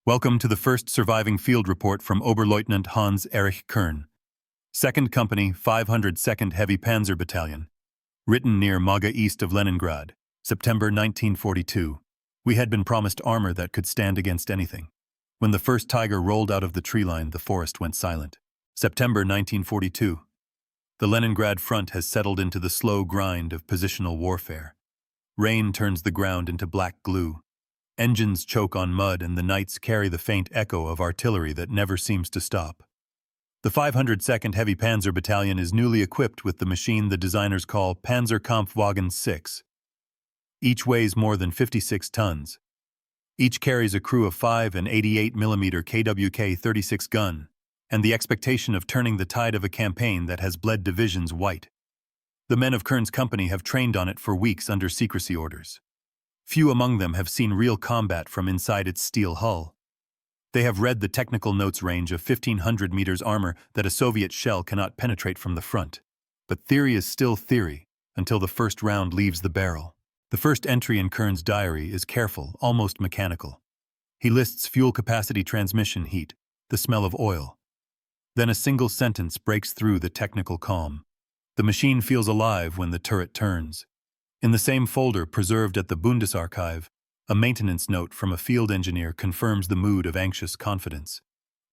Welcome to the first surviving field report from Oberleutnant Hans Erich Kern, 2nd Company, 502nd Heavy Panzer Battalion. Written near Maga east of Leningrad, September 1942. We had been promised armor that could stand against anything. When the first Tiger rolled out of the tree line, the forest went silent. September 1942. The Leningrad front has settled into the slow grind of positional warfare. Rain turns the ground into black glue. Engines choke on mud, and the nights carry the faint echo of artillery that never seems to stop. The 502nd Heavy Panzer Battalion is newly equipped with the machine the designers call Panzerkampfwagen 6. Each weighs more than 56 tons. Each carries a crew of 5 and 88mm KWK-36 gun, and the expectation of turning the tide of a campaign that has bled divisions white. The men of Kern's company have trained on it for weeks under secrecy orders. Few among them have seen real combat from inside its steel hull. They have read the technical notes range of 1,500 meters armor that a Soviet shell cannot penetrate from the front. But theory is still theory until the first round leaves the barrel. The first entry in Kern's diary is careful, almost mechanical. He lists fuel capacity, transmission heat, the smell of oil. Then a single sentence breaks through the technical calm. The machine feels alive when the turret turns. In the same folder preserved at the Bundesarchive, a maintenance note from a field engineer confirms the mood of anxious confidence.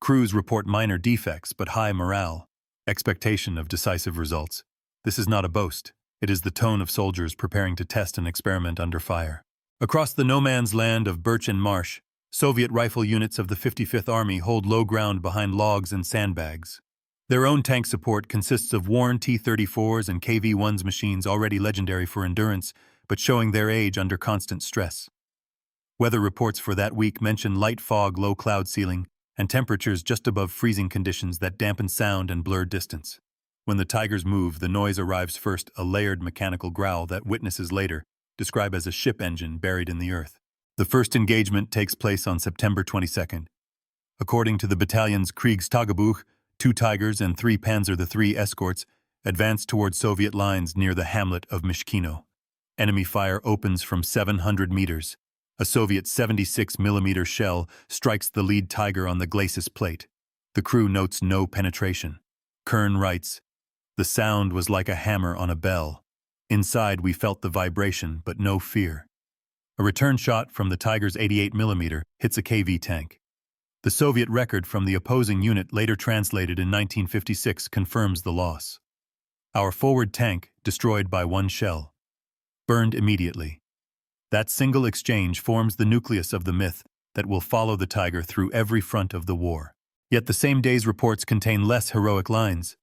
Crews report minor defects but high morale, expectation of decisive results. This is not a boast. It is the tone of soldiers preparing to test an experiment under fire. Across the no-man's land of Birch and Marsh, Soviet rifle units of the 55th Army hold low ground behind logs and sandbags. Their own tank support consists of worn T-34s and KV-1s machines already legendary for endurance, but showing their age under constant stress. Weather reports for that week mention light fog, low cloud ceiling, and temperatures just above freezing conditions that dampen sound and blur distance. When the Tigers move, the noise arrives first, a layered mechanical growl that witnesses later describe as a ship engine buried in the earth. The first engagement takes place on September 22nd. According to the battalion's Kriegstagebuch, 2 Tigers and 3 Panzer III escorts advance towards Soviet lines near the hamlet of Mishkino. Enemy fire opens from 700 meters. A Soviet 76mm shell strikes the lead Tiger on the glacis plate. The crew notes no penetration. Kern writes, "The sound was like a hammer on a bell. Inside we felt the vibration, but no fear." A return shot from the Tiger's 88mm hits a KV tank. The Soviet record from the opposing unit, later translated in 1956, confirms the loss. Our forward tank, destroyed by 1 shell. Burned immediately. That single exchange forms the nucleus of the myth that will follow the Tiger through every front of the war. Yet the same day's reports contain less heroic lines.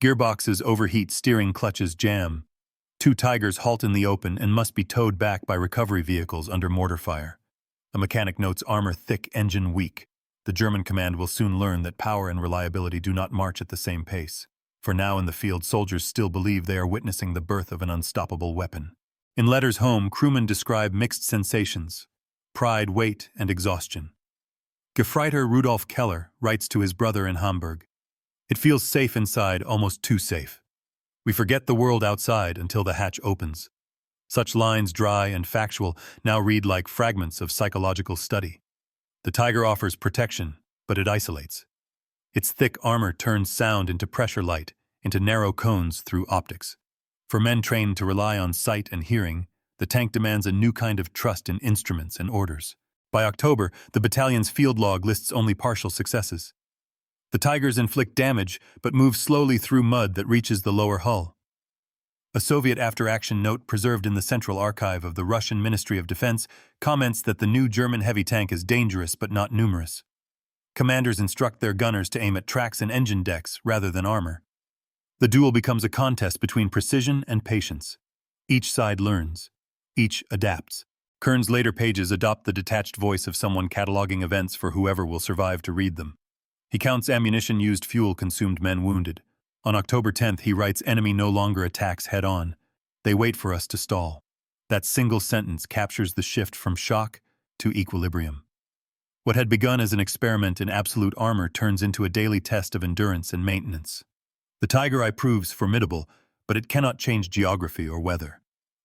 Gearboxes overheat, steering clutches jam. 2 Tigers halt in the open and must be towed back by recovery vehicles under mortar fire. A mechanic notes armor thick, engine weak. The German command will soon learn that power and reliability do not march at the same pace. For now in the field, soldiers still believe they are witnessing the birth of an unstoppable weapon. In letters home, crewmen describe mixed sensations: pride, weight, and exhaustion. Gefreiter Rudolf Keller writes to his brother in Hamburg, "It feels safe inside, almost too safe. We forget the world outside until the hatch opens." Such lines, dry and factual, now read like fragments of psychological study. The Tiger offers protection, but it isolates. Its thick armor turns sound into pressure light, into narrow cones through optics. For men trained to rely on sight and hearing, the tank demands a new kind of trust in instruments and orders. By October, the battalion's field log lists only partial successes. The Tigers inflict damage, but move slowly through mud that reaches the lower hull. A Soviet after-action note preserved in the Central Archive of the Russian Ministry of Defense comments that the new German heavy tank is dangerous but not numerous. Commanders instruct their gunners to aim at tracks and engine decks rather than armor. The duel becomes a contest between precision and patience. Each side learns. Each adapts. Kern's later pages adopt the detached voice of someone cataloging events for whoever will survive to read them. He counts ammunition used, fuel consumed, men wounded. On October 10th, he writes, "Enemy no longer attacks head-on. They wait for us to stall." That single sentence captures the shift from shock to equilibrium. What had begun as an experiment in absolute armor turns into a daily test of endurance and maintenance. The Tiger Eye proves formidable, but it cannot change geography or weather.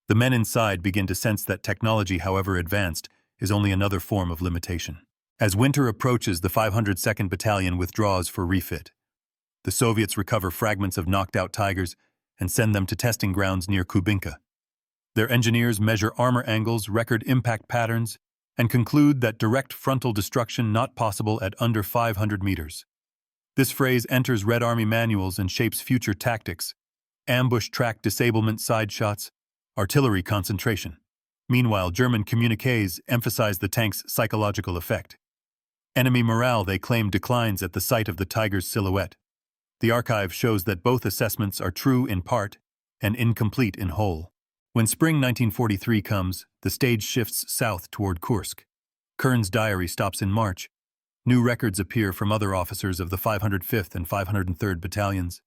The men inside begin to sense that technology, however advanced, is only another form of limitation. As winter approaches, the 502nd Battalion withdraws for refit. The Soviets recover fragments of knocked-out Tigers and send them to testing grounds near Kubinka. Their engineers measure armor angles, record impact patterns, and conclude that direct frontal destruction not possible at under 500 meters. This phrase enters Red Army manuals and shapes future tactics: ambush track disablement side shots, artillery concentration. Meanwhile, German communiques emphasize the tank's psychological effect. Enemy morale, they claim, declines at the sight of the Tiger's silhouette. The archive shows that both assessments are true in part and incomplete in whole. When spring 1943 comes, the stage shifts south toward Kursk. Kern's diary stops in March. New records appear from other officers of the 505th and 503rd Battalions.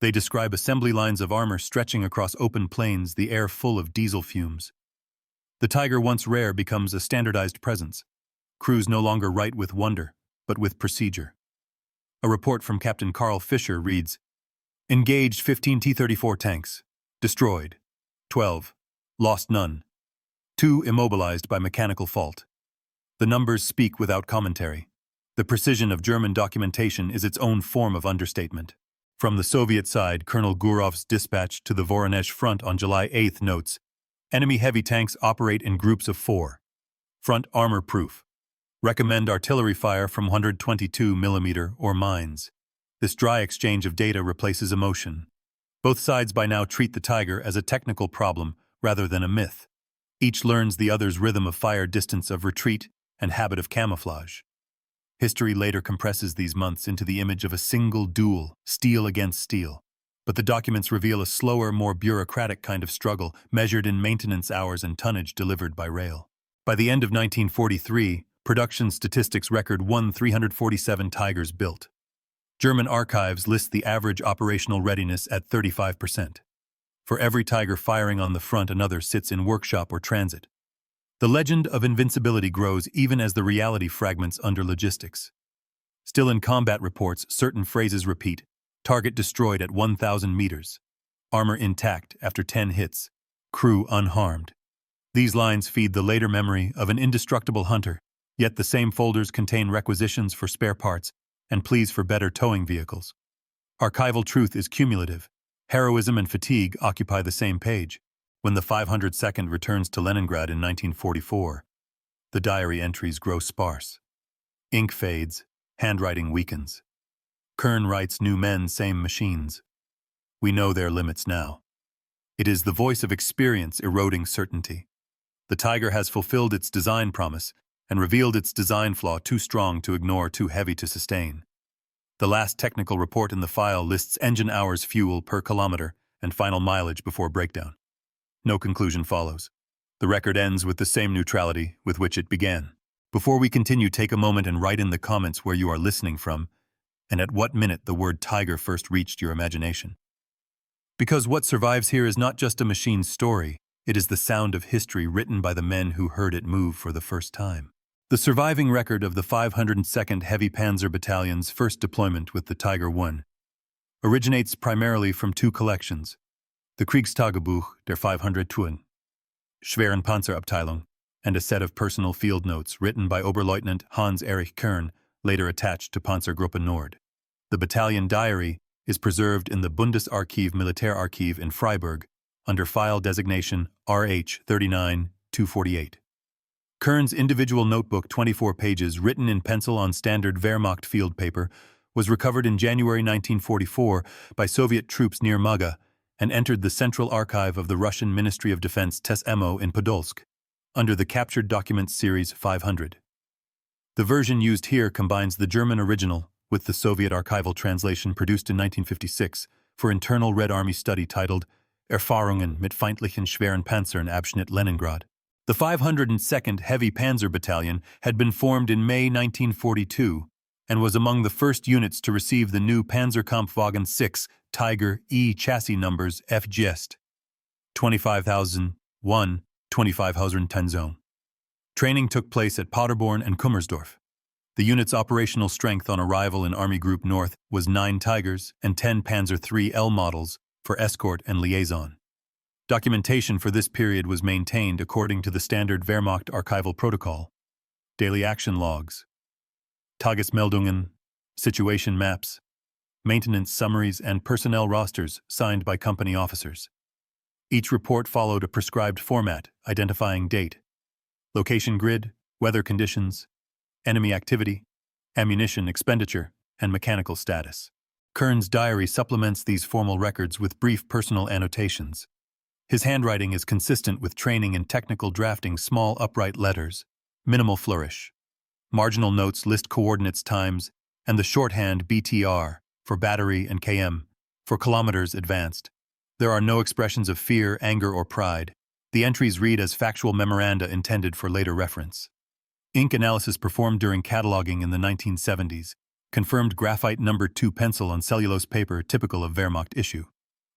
They describe assembly lines of armor stretching across open plains, the air full of diesel fumes. The Tiger, once rare, becomes a standardized presence. Crews no longer write with wonder, but with procedure. A report from Captain Carl Fischer reads, "Engaged 15 T-34 tanks. Destroyed. 12. Lost none. 2 immobilized by mechanical fault." The numbers speak without commentary. The precision of German documentation is its own form of understatement. From the Soviet side, Colonel Gurov's dispatch to the Voronezh front on July 8 notes, "Enemy heavy tanks operate in groups of 4. Front armor-proof. Recommend artillery fire from 122 mm or mines." This dry exchange of data replaces emotion. Both sides by now treat the Tiger as a technical problem rather than a myth. Each learns the other's rhythm of fire, distance of retreat, and habit of camouflage. History later compresses these months into the image of a single duel, steel against steel. But the documents reveal a slower, more bureaucratic kind of struggle, measured in maintenance hours and tonnage delivered by rail. By the end of 1943, production statistics record 347 Tigers built. German archives list the average operational readiness at 35%. For every Tiger firing on the front, another sits in workshop or transit. The legend of invincibility grows even as the reality fragments under logistics. Still, in combat reports, certain phrases repeat: target destroyed at 1,000 meters, armor intact after 10 hits, crew unharmed. These lines feed the later memory of an indestructible hunter, yet the same folders contain requisitions for spare parts and pleas for better towing vehicles. Archival truth is cumulative. Heroism and fatigue occupy the same page. When the 502nd returns to Leningrad in 1944, the diary entries grow sparse. Ink fades, handwriting weakens. Kern writes, "New men, same machines. We know their limits now." It is the voice of experience eroding certainty. The Tiger has fulfilled its design promise and revealed its design flaw, too strong to ignore, too heavy to sustain. The last technical report in the file lists engine hours, fuel per kilometer, and final mileage before breakdown. No conclusion follows. The record ends with the same neutrality with which it began. Before we continue, take a moment and write in the comments where you are listening from and at what minute the word Tiger first reached your imagination. Because what survives here is not just a machine's story, it is the sound of history written by the men who heard it move for the first time. The surviving record of the 502nd Heavy Panzer Battalion's first deployment with the Tiger I originates primarily from 2 collections: the Kriegstagebuch der 502. Schweren Panzerabteilung, and a set of personal field notes written by Oberleutnant Hans-Erich Kern, later attached to Panzergruppe Nord. The battalion diary is preserved in the Bundesarchiv Militärarchiv in Freiburg under file designation RH-39-248. Kern's individual notebook, 24 pages, written in pencil on standard Wehrmacht field paper, was recovered in January 1944 by Soviet troops near Maga and entered the Central Archive of the Russian Ministry of Defense TSMO in Podolsk, under the Captured Documents Series 500. The version used here combines the German original with the Soviet archival translation produced in 1956 for internal Red Army study titled Erfahrungen mit feindlichen schweren Panzern Abschnitt Leningrad. The 502nd Heavy Panzer Battalion had been formed in May 1942 and was among the first units to receive the new Panzerkampfwagen 6 Tiger E chassis numbers FGest 25,001, 25,010 zone. Training took place at Paderborn and Kummersdorf. The unit's operational strength on arrival in Army Group North was 9 Tigers and 10 Panzer III L models for escort and liaison. Documentation for this period was maintained according to the standard Wehrmacht archival protocol. Daily action logs, Tagesmeldungen, situation maps, maintenance summaries, and personnel rosters signed by company officers. Each report followed a prescribed format identifying date, location grid, weather conditions, enemy activity, ammunition expenditure, and mechanical status. Kern's diary supplements these formal records with brief personal annotations. His handwriting is consistent with training in technical drafting small upright letters, minimal flourish. Marginal notes list coordinates times, and the shorthand BTR for battery and KM for kilometers advanced. There are no expressions of fear, anger, or pride. The entries read as factual memoranda intended for later reference. Ink analysis performed during cataloging in the 1970s confirmed graphite number 2 pencil on cellulose paper typical of Wehrmacht issue.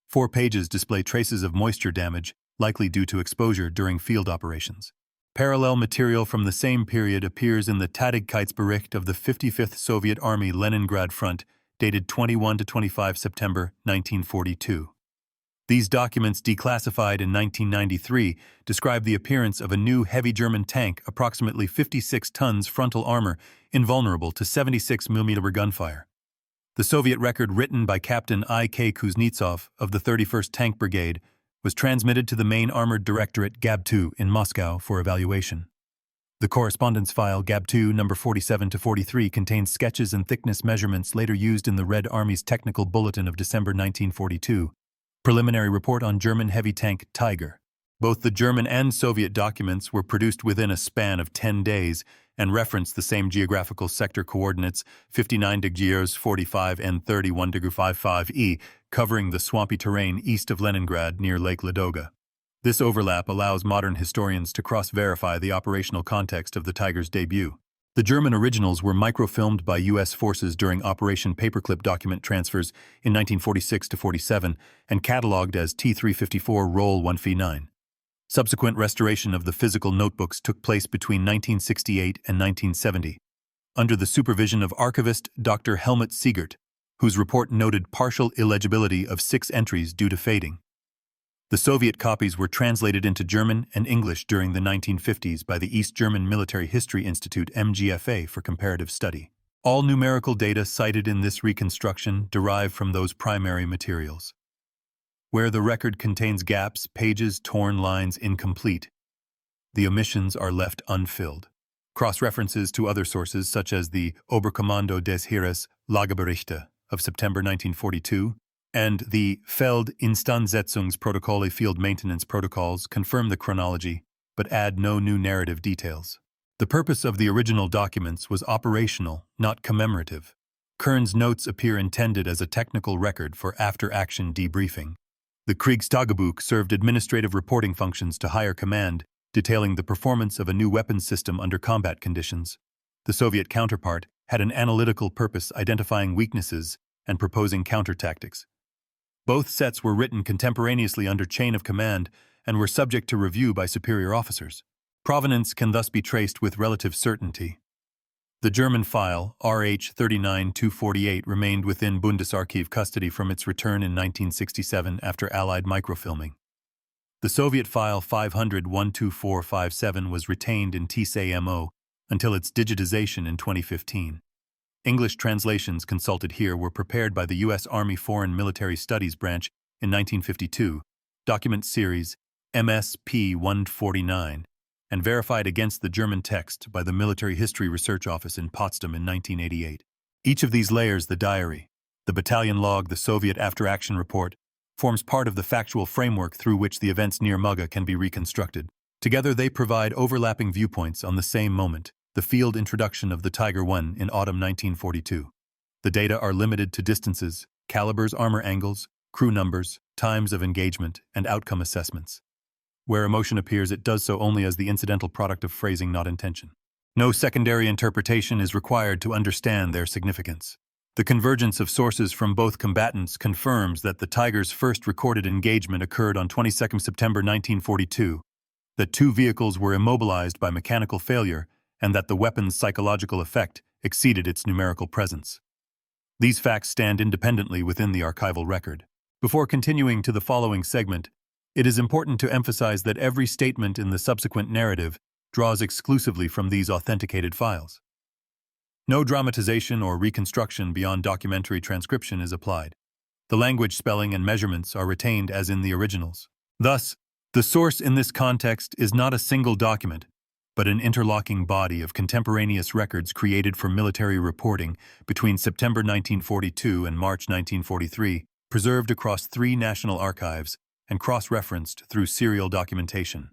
4 pages display traces of moisture damage, likely due to exposure during field operations. Parallel material from the same period appears in the Tätigkeitsbericht of the 55th Soviet Army Leningrad Front, dated 21–25 September 1942. These documents, declassified in 1993, describe the appearance of a new heavy German tank, approximately 56 tons frontal armor, invulnerable to 76 mm gunfire. The Soviet record, written by Captain I.K. Kuznetsov of the 31st Tank Brigade, was transmitted to the main Armored Directorate GAB-2 in Moscow for evaluation. The correspondence file GAB-2 number 47–43 contains sketches and thickness measurements later used in the Red Army's Technical Bulletin of December 1942. Preliminary report on German heavy tank Tiger. Both the German and Soviet documents were produced within a span of 10 days and reference the same geographical sector coordinates 59 degrees 45 and 31 degrees 55 E, covering the swampy terrain east of Leningrad near Lake Ladoga. This overlap allows modern historians to cross-verify the operational context of the Tiger's debut. The German originals were microfilmed by U.S. forces during Operation Paperclip document transfers in 1946–47 and catalogued as T354 Roll 1F9. Subsequent restoration of the physical notebooks took place between 1968 and 1970, under the supervision of archivist Dr. Helmut Siegert, whose report noted partial illegibility of 6 entries due to fading. The Soviet copies were translated into German and English during the 1950s by the East German Military History Institute (MGFA) for comparative study. All numerical data cited in this reconstruction derive from those primary materials. Where the record contains gaps, pages, torn lines, incomplete, the omissions are left unfilled. Cross-references to other sources, such as the Oberkommando des Heeres Lageberichte of September 1942 and the Feldinstandsetzungsprotokolle field maintenance protocols, confirm the chronology, but add no new narrative details. The purpose of the original documents was operational, not commemorative. Kern's notes appear intended as a technical record for after-action debriefing. The Kriegstagebuch served administrative reporting functions to higher command, detailing the performance of a new weapons system under combat conditions. The Soviet counterpart had an analytical purpose, identifying weaknesses and proposing counter-tactics. Both sets were written contemporaneously under chain of command and were subject to review by superior officers. Provenance can thus be traced with relative certainty. The German file, RH 39248, remained within Bundesarchiv custody from its return in 1967 after Allied microfilming. The Soviet file 500-12457 was retained in TSAMO until its digitization in 2015. English translations consulted here were prepared by the U.S. Army Foreign Military Studies Branch in 1952, document series MSP-149, and verified against the German text by the Military History Research Office in Potsdam in 1988. Each of these layers, the diary, the battalion log, the Soviet after-action report, forms part of the factual framework through which the events near Muga can be reconstructed. Together they provide overlapping viewpoints on the same moment, the field introduction of the Tiger I in autumn 1942. The data are limited to distances, calibers, armor angles, crew numbers, times of engagement, and outcome assessments. Where emotion appears, it does so only as the incidental product of phrasing, not intention. No secondary interpretation is required to understand their significance. The convergence of sources from both combatants confirms that the Tiger's first recorded engagement occurred on 22 September 1942, that 2 vehicles were immobilized by mechanical failure, and that the weapon's psychological effect exceeded its numerical presence. These facts stand independently within the archival record. Before continuing to the following segment, it is important to emphasize that every statement in the subsequent narrative draws exclusively from these authenticated files. No dramatization or reconstruction beyond documentary transcription is applied. The language, spelling, and measurements are retained as in the originals. Thus, the source in this context is not a single document, but an interlocking body of contemporaneous records created for military reporting between September 1942 and March 1943, preserved across 3 national archives and cross-referenced through serial documentation.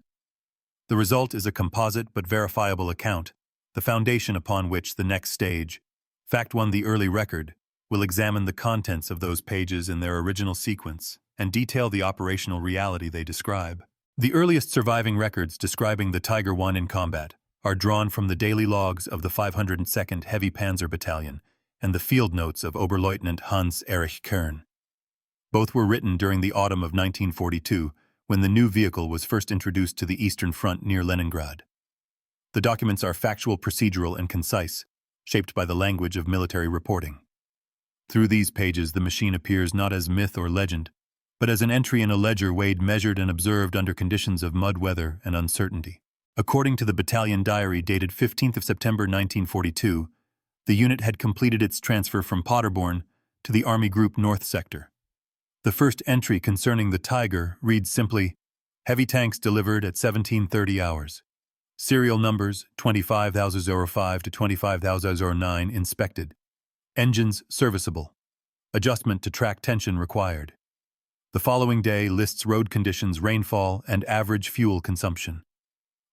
The result is a composite but verifiable account, the foundation upon which the next stage, Fact 1, the early record, will examine the contents of those pages in their original sequence and detail the operational reality they describe. The earliest surviving records describing the Tiger I in combat are drawn from the daily logs of the 502nd Heavy Panzer Battalion and the field notes of Oberleutnant Hans Erich Kern. Both were written during the autumn of 1942, when the new vehicle was first introduced to the Eastern Front near Leningrad. The documents are factual, procedural, and concise, shaped by the language of military reporting. Through these pages, the machine appears not as myth or legend, but as an entry in a ledger weighed, measured, and observed under conditions of mud weather and uncertainty. According to the battalion diary dated 15th of September 1942, the unit had completed its transfer from Paderborn to the Army Group North Sector. The first entry concerning the Tiger reads simply, "Heavy tanks delivered at 17:30 hours. Serial numbers 25005 to 25009 inspected. Engines serviceable. Adjustment to track tension required." The following day lists road conditions, rainfall, and average fuel consumption.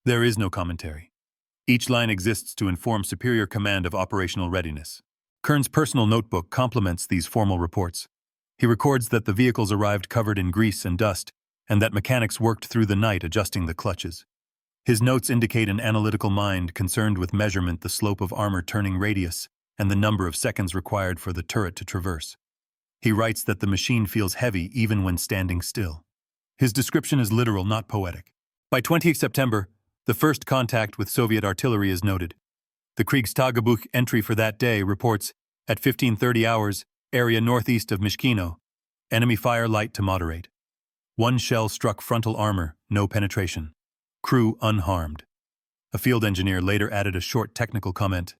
There is no commentary. Each line exists to inform superior command of operational readiness. Kern's personal notebook complements these formal reports. He records that the vehicles arrived covered in grease and dust, and that mechanics worked through the night adjusting the clutches. His notes indicate an analytical mind concerned with measurement, the slope of armor turning radius, and the number of seconds required for the turret to traverse. He writes that the machine feels heavy even when standing still. His description is literal, not poetic. By 20th September, the first contact with Soviet artillery is noted. The Kriegstagebuch entry for that day reports, at 15:30 hours, area northeast of Mishkino, enemy fire light to moderate. 1 shell struck frontal armor, no penetration. Crew unharmed. A field engineer later added a short technical comment.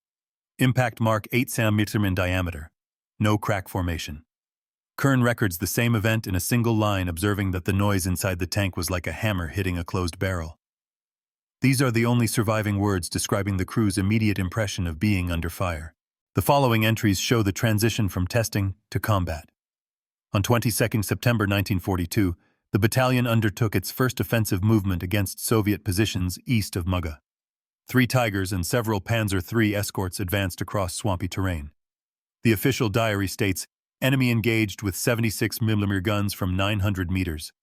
Impact mark 8 cm in diameter. No crack formation. Kern records the same event in a single line, observing that the noise inside the tank was like a hammer hitting a closed barrel. These are the only surviving words describing the crew's immediate impression of being under fire. The following entries show the transition from testing to combat. On 22 September 1942, the battalion undertook its first offensive movement against Soviet positions east of Muga. 3 Tigers and several Panzer III escorts advanced across swampy terrain. The official diary states, enemy engaged with 76 mm guns from 900 meters.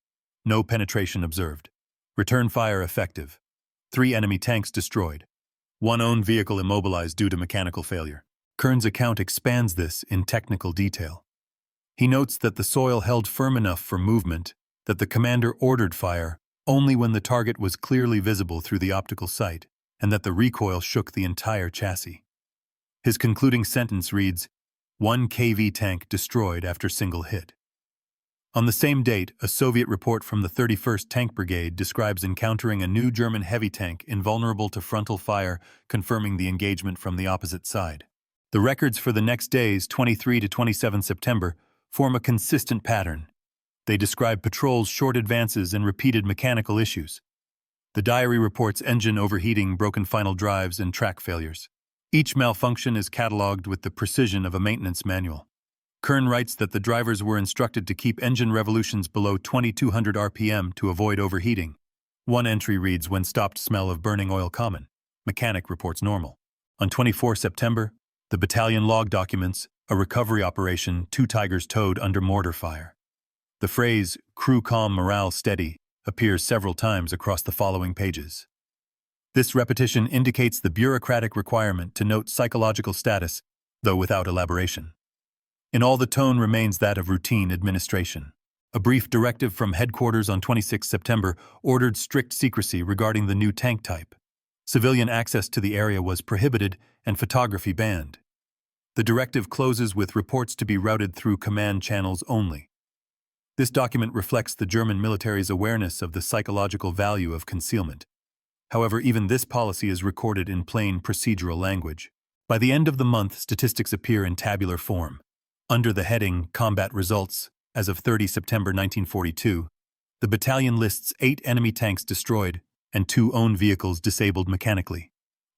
No penetration observed. Return fire effective. 3 enemy tanks destroyed. 1 own vehicle immobilized due to mechanical failure. Kern's account expands this in technical detail. He notes that the soil held firm enough for movement, that the commander ordered fire only when the target was clearly visible through the optical sight, and that the recoil shook the entire chassis. His concluding sentence reads, 1 KV tank destroyed after single hit. On the same date, a Soviet report from the 31st Tank Brigade describes encountering a new German heavy tank invulnerable to frontal fire, confirming the engagement from the opposite side. The records for the next days, 23 to 27 September, form a consistent pattern. They describe patrols, short advances, and repeated mechanical issues. The diary reports engine overheating, broken final drives, and track failures. Each malfunction is catalogued with the precision of a maintenance manual. Kern writes that the drivers were instructed to keep engine revolutions below 2200 RPM to avoid overheating. One entry reads, when stopped, smell of burning oil common. Mechanic reports normal. On 24 September, the battalion log documents a recovery operation, 2 Tigers towed under mortar fire. The phrase, crew calm, morale steady, appears several times across the following pages. This repetition indicates the bureaucratic requirement to note psychological status, though without elaboration. In all, the tone remains that of routine administration. A brief directive from headquarters on 26 September ordered strict secrecy regarding the new tank type. Civilian access to the area was prohibited and photography banned. The directive closes with reports to be routed through command channels only. This document reflects the German military's awareness of the psychological value of concealment. However, even this policy is recorded in plain procedural language. By the end of the month, statistics appear in tabular form. Under the heading Combat Results, as of 30 September 1942, the battalion lists 8 enemy tanks destroyed and 2 own vehicles disabled mechanically.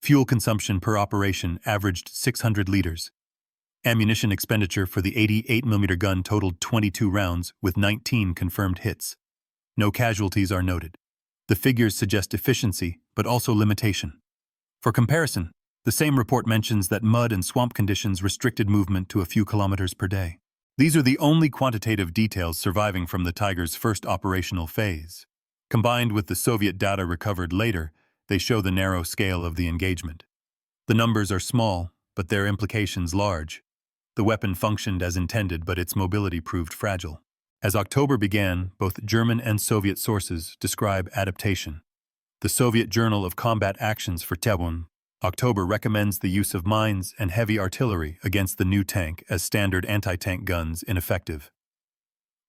Fuel consumption per operation averaged 600 liters. Ammunition expenditure for the 88mm gun totaled 22 rounds, with 19 confirmed hits. No casualties are noted. The figures suggest efficiency, but also limitation. For comparison, the same report mentions that mud and swamp conditions restricted movement to a few kilometers per day. These are the only quantitative details surviving from the Tiger's first operational phase. Combined with the Soviet data recovered later, they show the narrow scale of the engagement. The numbers are small, but their implications large. The weapon functioned as intended, but its mobility proved fragile. As October began, both German and Soviet sources describe adaptation. The Soviet Journal of Combat Actions for Tebun, October recommends the use of mines and heavy artillery against the new tank as standard anti-tank guns ineffective.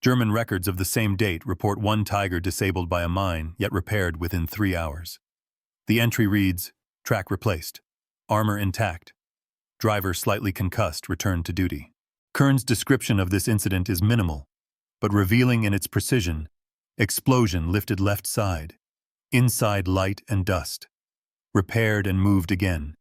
German records of the same date report 1 Tiger disabled by a mine, yet repaired within 3 hours. The entry reads, track replaced, armor intact, driver slightly concussed, returned to duty. Kern's description of this incident is minimal, but revealing in its precision: explosion lifted left side, inside light and dust, repaired and moved again.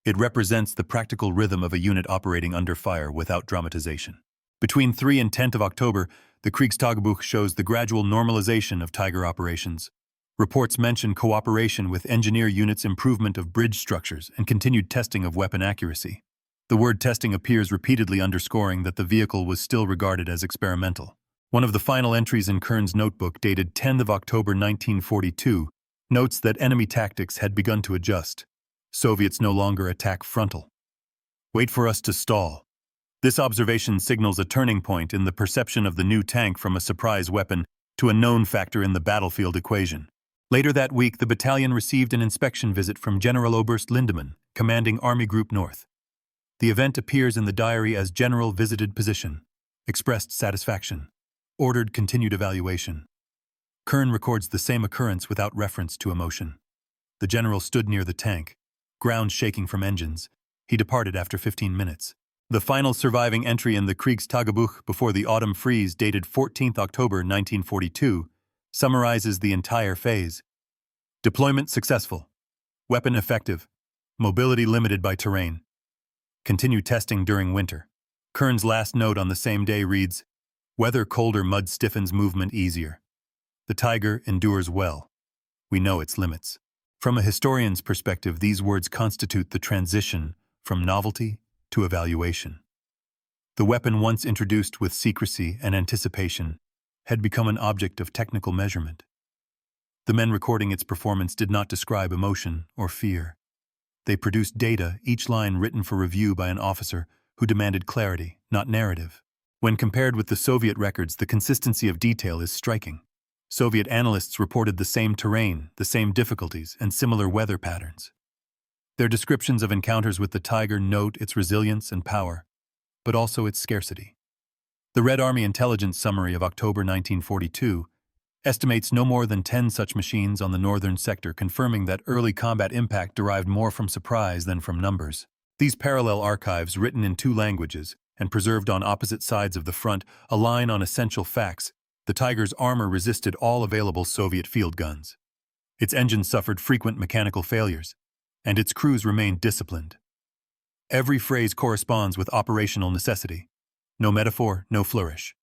It represents the practical rhythm of a unit operating under fire without dramatization. Between 3 and 10 October, the Kriegstagebuch shows the gradual normalization of Tiger operations. Reports mention cooperation with engineer units, improvement of bridge structures, and continued testing of weapon accuracy. The word testing appears repeatedly, underscoring that the vehicle was still regarded as experimental. One of the final entries in Kern's notebook, dated 10 October 1942, notes that enemy tactics had begun to adjust. Soviets no longer attack frontal. Wait for us to stall. This observation signals a turning point in the perception of the new tank from a surprise weapon to a known factor in the battlefield equation. Later that week, the battalion received an inspection visit from General Oberst Lindemann, commanding Army Group North. The event appears in the diary as General visited position, expressed satisfaction, ordered continued evaluation. Kern records the same occurrence without reference to emotion. The general stood near the tank, ground shaking from engines. He departed after 15 minutes. The final surviving entry in the Kriegstagebuch before the autumn freeze, dated 14 October 1942, summarizes the entire phase. Deployment successful. Weapon effective. Mobility limited by terrain. Continue testing during winter. Kern's last note on the same day reads, weather colder, mud stiffens, movement easier. The Tiger endures well. We know its limits. From a historian's perspective, these words constitute the transition from novelty to evaluation. The weapon, once introduced with secrecy and anticipation, had become an object of technical measurement. The men recording its performance did not describe emotion or fear. They produced data, each line written for review by an officer who demanded clarity, not narrative. When compared with the Soviet records, the consistency of detail is striking. Soviet analysts reported the same terrain, the same difficulties, and similar weather patterns. Their descriptions of encounters with the Tiger note its resilience and power, but also its scarcity. The Red Army Intelligence Summary of October 1942 estimates no more than 10 such machines on the northern sector, confirming that early combat impact derived more from surprise than from numbers. These parallel archives, written in 2 languages and preserved on opposite sides of the front, align on essential facts. The Tiger's armor resisted all available Soviet field guns. Its engines suffered frequent mechanical failures, and its crews remained disciplined. Every phrase corresponds with operational necessity. No metaphor, no flourish.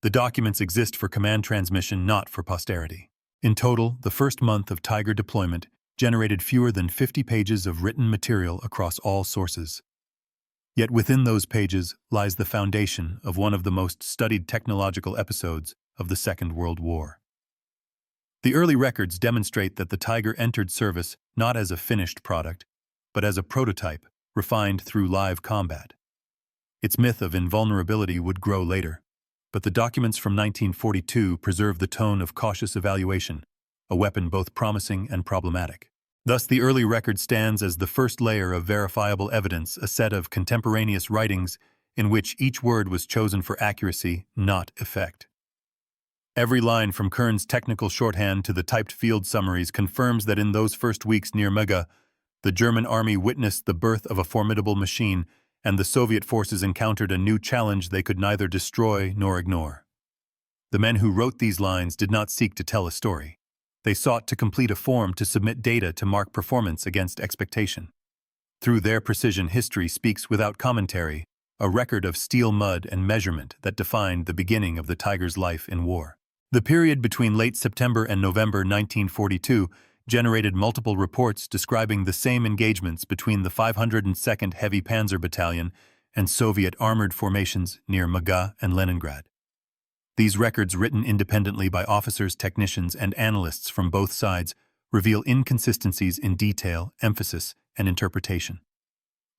The documents exist for command transmission, not for posterity. In total, the first month of Tiger deployment generated fewer than 50 pages of written material across all sources. Yet within those pages lies the foundation of one of the most studied technological episodes of the Second World War. The early records demonstrate that the Tiger entered service not as a finished product, but as a prototype refined through live combat. Its myth of invulnerability would grow later, but the documents from 1942 preserve the tone of cautious evaluation, a weapon both promising and problematic. Thus, the early record stands as the first layer of verifiable evidence, a set of contemporaneous writings in which each word was chosen for accuracy, not effect. Every line from Kern's technical shorthand to the typed field summaries confirms that in those first weeks near Mega, The German army witnessed the birth of a formidable machine, and the Soviet forces encountered a new challenge they could neither destroy nor ignore. The men who wrote these lines did not seek to tell a story. They sought to complete a form to submit data to mark performance against expectation. Through their precision, history speaks without commentary, a record of steel mud and measurement that defined the beginning of the Tiger's life in war. The period between late September and November 1942 generated multiple reports describing the same engagements between the 502nd Heavy Panzer Battalion and Soviet armored formations near Maga and Leningrad. These records, written independently by officers, technicians, and analysts from both sides, reveal inconsistencies in detail, emphasis, and interpretation.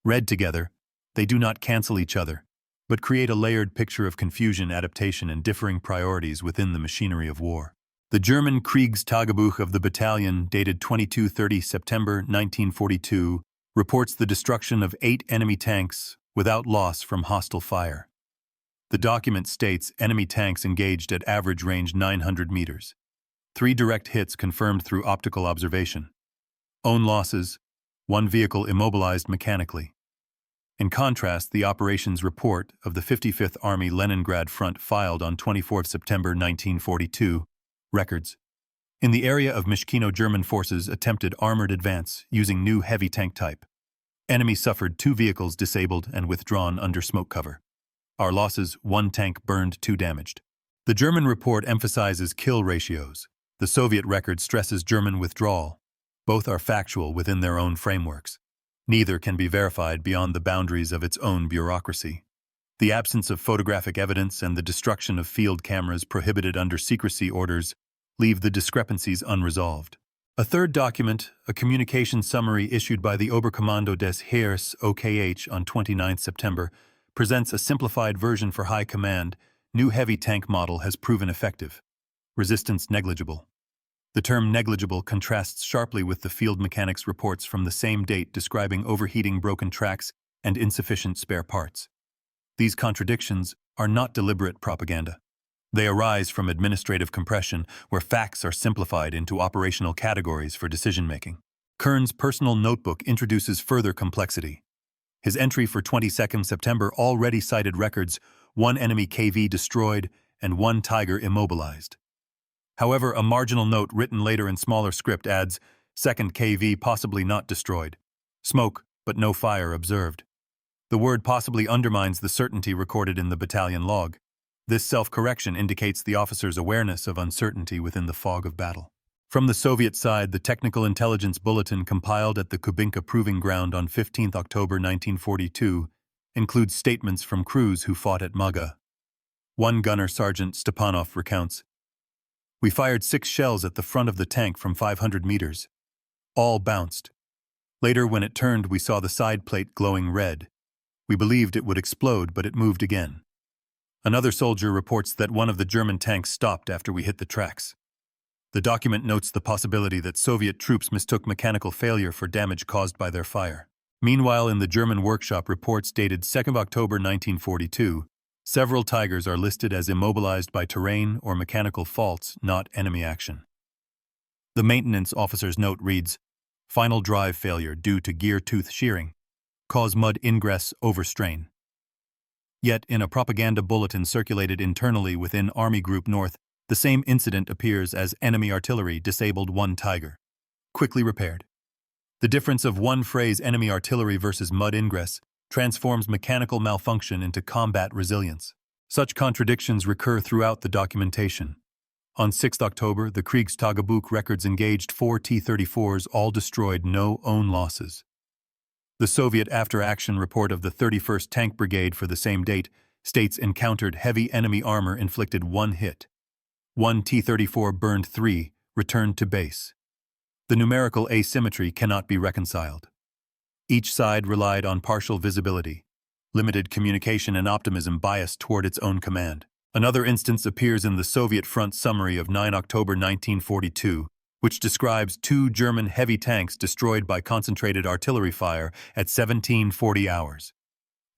Read together, they do not cancel each other, but create a layered picture of confusion, adaptation, and differing priorities within the machinery of war. The German Kriegstagebuch of the battalion, dated 22-30 September 1942, reports the destruction of 8 enemy tanks without loss from hostile fire. The document states enemy tanks engaged at average range 900 meters. 3 direct hits confirmed through optical observation. Own losses: 1 vehicle immobilized mechanically. In contrast, the operations report of the 55th Army Leningrad Front, filed on 24 September 1942, records: in the area of Mishkino, German forces attempted armored advance using new heavy tank type. Enemy suffered 2 vehicles disabled and withdrawn under smoke cover. Our losses: 1 tank burned, 2 damaged. The German report emphasizes kill ratios. The Soviet record stresses German withdrawal. Both are factual within their own frameworks. Neither can be verified beyond the boundaries of its own bureaucracy. The absence of photographic evidence and the destruction of field cameras prohibited under secrecy orders leave the discrepancies unresolved. A third document, a communication summary issued by the Oberkommando des Heeres OKH on 29 September, presents a simplified version for High Command. New heavy tank model has proven effective. Resistance negligible. The term negligible contrasts sharply with the field mechanics reports from the same date describing overheating, broken tracks, and insufficient spare parts. These contradictions are not deliberate propaganda. They arise from administrative compression, where facts are simplified into operational categories for decision-making. Kern's personal notebook introduces further complexity. His entry for 22 September already cited records: 1 enemy KV destroyed and 1 Tiger immobilized. However, a marginal note written later in smaller script adds, 2nd KV possibly not destroyed. Smoke, but no fire observed. The word possibly undermines the certainty recorded in the battalion log. This self-correction indicates the officer's awareness of uncertainty within the fog of battle. From the Soviet side, the Technical Intelligence Bulletin compiled at the Kubinka Proving Ground on 15 October 1942 includes statements from crews who fought at Maga. One gunner, Sergeant Stepanov, recounts, "We fired 6 shells at the front of the tank from 500 meters. All bounced. Later, when it turned, we saw the side plate glowing red. We believed it would explode, but it moved again." Another soldier reports that one of the German tanks stopped after we hit the tracks. The document notes the possibility that Soviet troops mistook mechanical failure for damage caused by their fire. Meanwhile, in the German workshop reports dated 2 October 1942, several Tigers are listed as immobilized by terrain or mechanical faults, not enemy action. The maintenance officer's note reads, "Final drive failure due to gear tooth shearing. Cause mud ingress overstrain." Yet, in a propaganda bulletin circulated internally within Army Group North, the same incident appears as enemy artillery disabled 1 Tiger. Quickly repaired. The difference of one phrase, enemy artillery versus mud ingress, transforms mechanical malfunction into combat resilience. Such contradictions recur throughout the documentation. On 6 October, the Kriegstagebuch records engaged 4 T-34s, all destroyed, no own losses. The Soviet after-action report of the 31st Tank Brigade for the same date states encountered heavy enemy armor, inflicted 1 hit. 1 T-34 burned, 3 returned to base. The numerical asymmetry cannot be reconciled. Each side relied on partial visibility, limited communication, and optimism biased toward its own command. Another instance appears in the Soviet front summary of 9 October 1942, which describes 2 German heavy tanks destroyed by concentrated artillery fire at 1740 hours.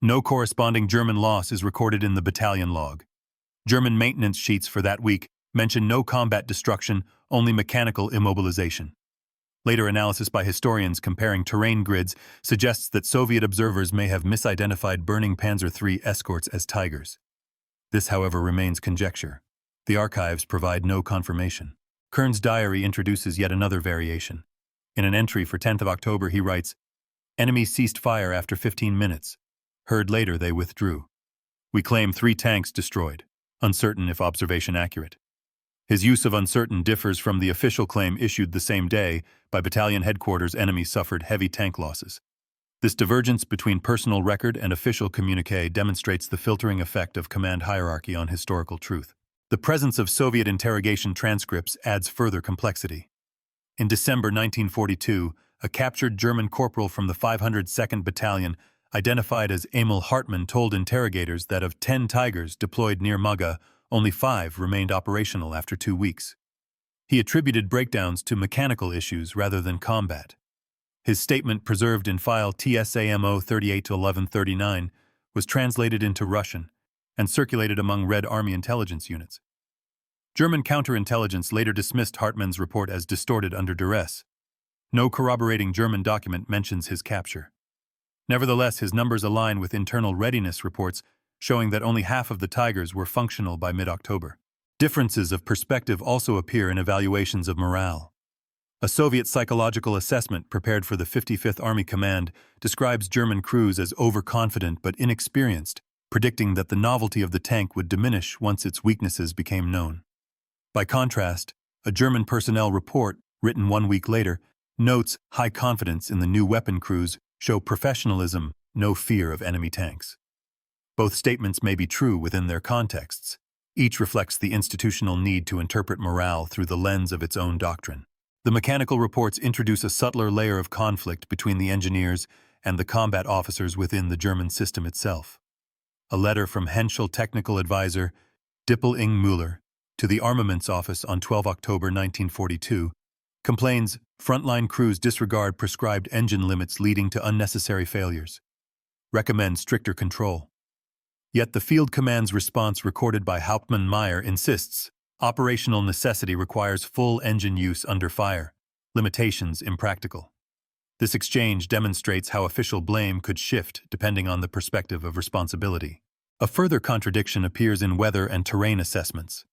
No corresponding German loss is recorded in the battalion log. German maintenance sheets for that week mention no combat destruction, only mechanical immobilization. Later analysis by historians comparing terrain grids suggests that Soviet observers may have misidentified burning Panzer III escorts as Tigers. This, however, remains conjecture. The archives provide no confirmation. Kern's diary introduces yet another variation. In an entry for 10th of October, he writes, "Enemy ceased fire after 15 minutes. Heard later they withdrew. We claim 3 tanks destroyed. Uncertain if observation accurate." His use of uncertain differs from the official claim issued the same day. By battalion headquarters, enemy suffered heavy tank losses. This divergence between personal record and official communiqué demonstrates the filtering effect of command hierarchy on historical truth. The presence of Soviet interrogation transcripts adds further complexity. In December 1942, a captured German corporal from the 502nd Battalion, identified as Emil Hartmann, told interrogators that of 10 Tigers deployed near Muga, only 5 remained operational after 2 weeks. He attributed breakdowns to mechanical issues rather than combat. His statement, preserved in file TSAMO 38-1139, was translated into Russian and circulated among Red Army intelligence units. German counterintelligence later dismissed Hartmann's report as distorted under duress. No corroborating German document mentions his capture. Nevertheless, his numbers align with internal readiness reports showing that only half of the Tigers were functional by mid-October. Differences of perspective also appear in evaluations of morale. A Soviet psychological assessment prepared for the 55th Army Command describes German crews as overconfident but inexperienced, predicting that the novelty of the tank would diminish once its weaknesses became known. By contrast, a German personnel report, written 1 week later, notes high confidence in the new weapon crews show professionalism, no fear of enemy tanks. Both statements may be true within their contexts. Each reflects the institutional need to interpret morale through the lens of its own doctrine. The mechanical reports introduce a subtler layer of conflict between the engineers and the combat officers within the German system itself. A letter from Henschel technical advisor Dippel-Ing Müller to the Armaments Office on 12 October 1942 complains frontline crews disregard prescribed engine limits leading to unnecessary failures. Recommend stricter control. Yet the Field Command's response, recorded by Hauptmann Meyer, insists operational necessity requires full engine use under fire, limitations impractical. This exchange demonstrates how official blame could shift depending on the perspective of responsibility. A further contradiction appears in weather and terrain assessments.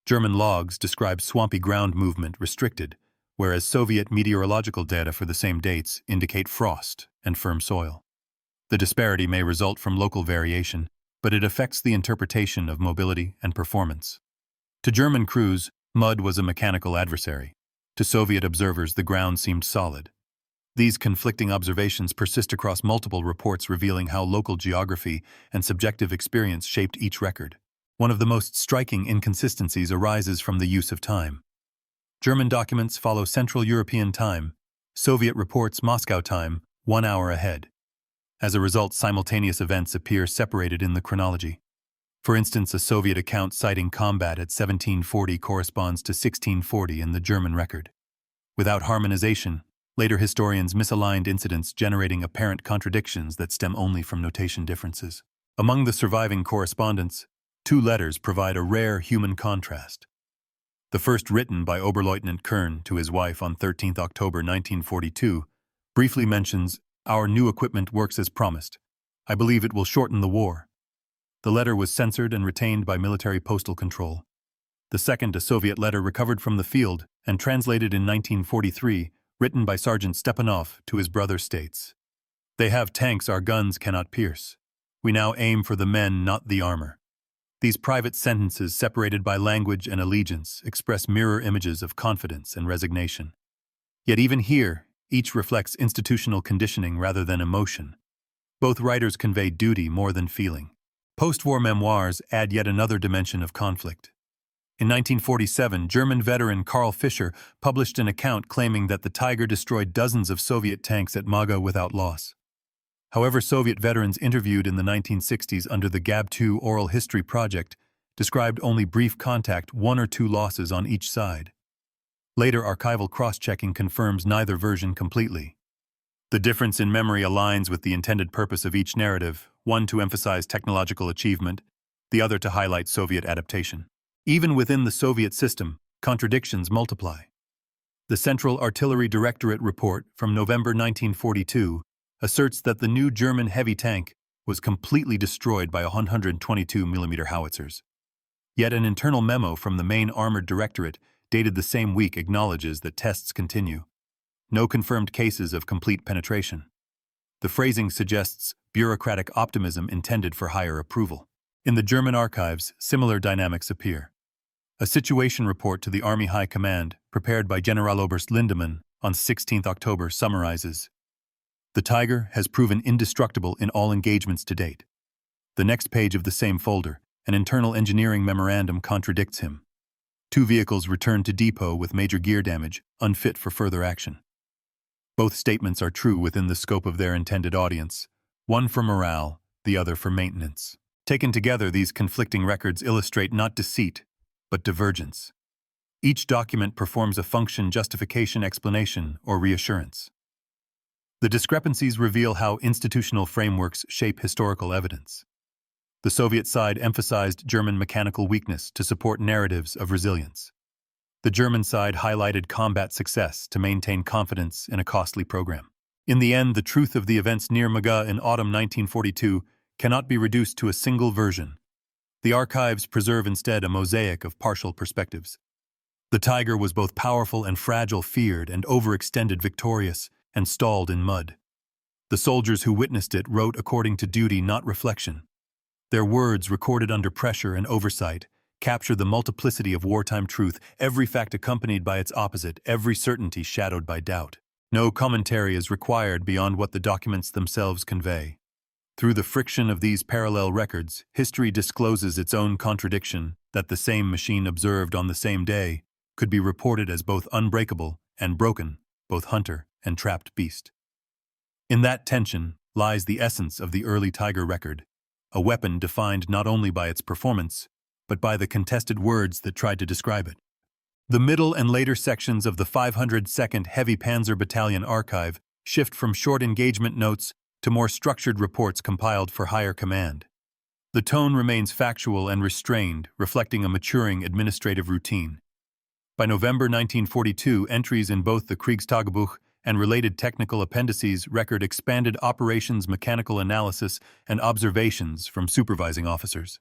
German logs describe swampy ground movement restricted, whereas Soviet meteorological data for the same dates indicate frost and firm soil. The disparity may result from local variation, but it affects the interpretation of mobility and performance. To German crews, mud was a mechanical adversary. To Soviet observers, the ground seemed solid. These conflicting observations persist across multiple reports, revealing how local geography and subjective experience shaped each record. One of the most striking inconsistencies arises from the use of time. German documents follow Central European time. Soviet reports Moscow time, 1 hour ahead. As a result, simultaneous events appear separated in the chronology. For instance, a Soviet account citing combat at 1740 corresponds to 1640 in the German record. Without harmonization, later historians misaligned incidents, generating apparent contradictions that stem only from notation differences. Among the surviving correspondence, 2 letters provide a rare human contrast. The first, written by Oberleutnant Kern to his wife on 13 October 1942, briefly mentions, "Our new equipment works as promised. I believe it will shorten the war." The letter was censored and retained by military postal control. The second, a Soviet letter recovered from the field and translated in 1943, written by Sergeant Stepanov to his brother, states, "They have tanks our guns cannot pierce. We now aim for the men, not the armor." These private sentences, separated by language and allegiance, express mirror images of confidence and resignation. Yet even here, each reflects institutional conditioning rather than emotion. Both writers convey duty more than feeling. Post-war memoirs add yet another dimension of conflict. In 1947, German veteran Karl Fischer published an account claiming that the Tiger destroyed dozens of Soviet tanks at Muga without loss. However, Soviet veterans interviewed in the 1960s under the GAB-2 Oral History Project described only brief contact, 1 or 2 losses on each side. Later archival cross-checking confirms neither version completely. The difference in memory aligns with the intended purpose of each narrative, one to emphasize technological achievement, the other to highlight Soviet adaptation. Even within the Soviet system, contradictions multiply. The Central Artillery Directorate report from November 1942 asserts that the new German heavy tank was completely destroyed by 122mm howitzers. Yet an internal memo from the main armored directorate dated the same week acknowledges that tests continue. No confirmed cases of complete penetration. The phrasing suggests bureaucratic optimism intended for higher approval. In the German archives, similar dynamics appear. A situation report to the Army High Command, prepared by Generaloberst Lindemann on 16 October, summarizes: "The Tiger has proven indestructible in all engagements to date." The next page of the same folder, an internal engineering memorandum, contradicts him. 2 vehicles returned to depot with major gear damage, unfit for further action. Both statements are true within the scope of their intended audience, one for morale, the other for maintenance. Taken together, these conflicting records illustrate not deceit, but divergence. Each document performs a function, justification, explanation, or reassurance. The discrepancies reveal how institutional frameworks shape historical evidence. The Soviet side emphasized German mechanical weakness to support narratives of resilience. The German side highlighted combat success to maintain confidence in a costly program. In the end, the truth of the events near Muga in autumn 1942 cannot be reduced to a single version. The archives preserve instead a mosaic of partial perspectives. The Tiger was both powerful and fragile, feared and overextended, victorious and stalled in mud. The soldiers who witnessed it wrote according to duty, not reflection. Their words, recorded under pressure and oversight, capture the multiplicity of wartime truth, every fact accompanied by its opposite, every certainty shadowed by doubt. No commentary is required beyond what the documents themselves convey. Through the friction of these parallel records, history discloses its own contradiction, that the same machine observed on the same day could be reported as both unbreakable and broken, both hunter and trapped beast. In that tension lies the essence of the early Tiger record, a weapon defined not only by its performance, but by the contested words that tried to describe it. The middle and later sections of the 502nd Heavy Panzer Battalion archive shift from short engagement notes to more structured reports compiled for higher command. The tone remains factual and restrained, reflecting a maturing administrative routine. By November 1942, entries in both the Kriegstagebuch and related technical appendices record expanded operations, mechanical analysis, and observations from supervising officers.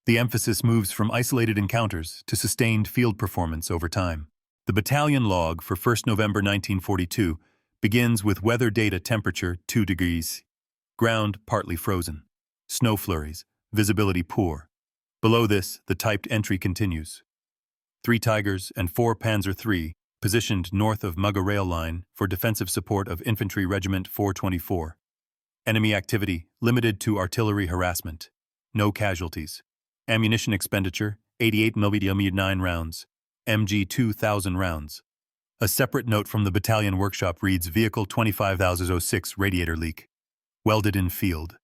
The emphasis moves from isolated encounters to sustained field performance over time. The battalion log for 1st November 1942 begins with weather data: temperature 2 degrees, ground partly frozen, snow flurries, visibility poor. Below this, the typed entry continues: 3 Tigers and 4 Panzer III positioned north of Muga rail line for defensive support of Infantry Regiment 424. Enemy activity limited to artillery harassment. No casualties. Ammunition expenditure 88mm 9 rounds, MG 2000 rounds. A separate note from the battalion workshop reads: Vehicle 25006 radiator leak. Welded in field.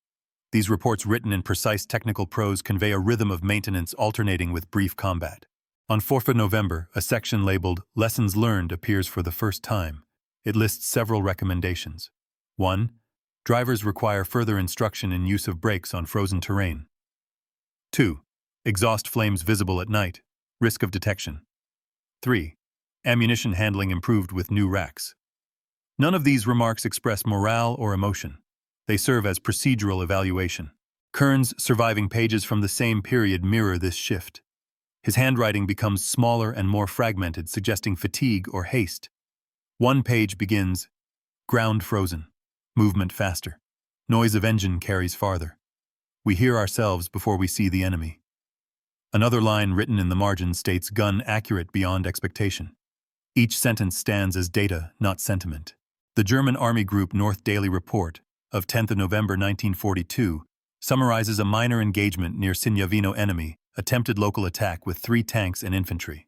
These reports, written in precise technical prose, convey a rhythm of maintenance alternating with brief combat. On 4th November, a section labeled Lessons Learned appears for the first time. It lists several recommendations. 1. Drivers require further instruction in use of brakes on frozen terrain. 2. Exhaust flames visible at night. Risk of detection. 3. Ammunition handling improved with new racks. None of these remarks express morale or emotion. They serve as procedural evaluation. Kern's surviving pages from the same period mirror this shift. His handwriting becomes smaller and more fragmented, suggesting fatigue or haste. One page begins: ground frozen, movement faster, noise of engine carries farther. We hear ourselves before we see the enemy. Another line written in the margin states: gun accurate beyond expectation. Each sentence stands as data, not sentiment. The German Army Group North Daily Report of 10th November 1942 summarizes a minor engagement near Sinyavino. Enemy attempted local attack with 3 tanks and infantry.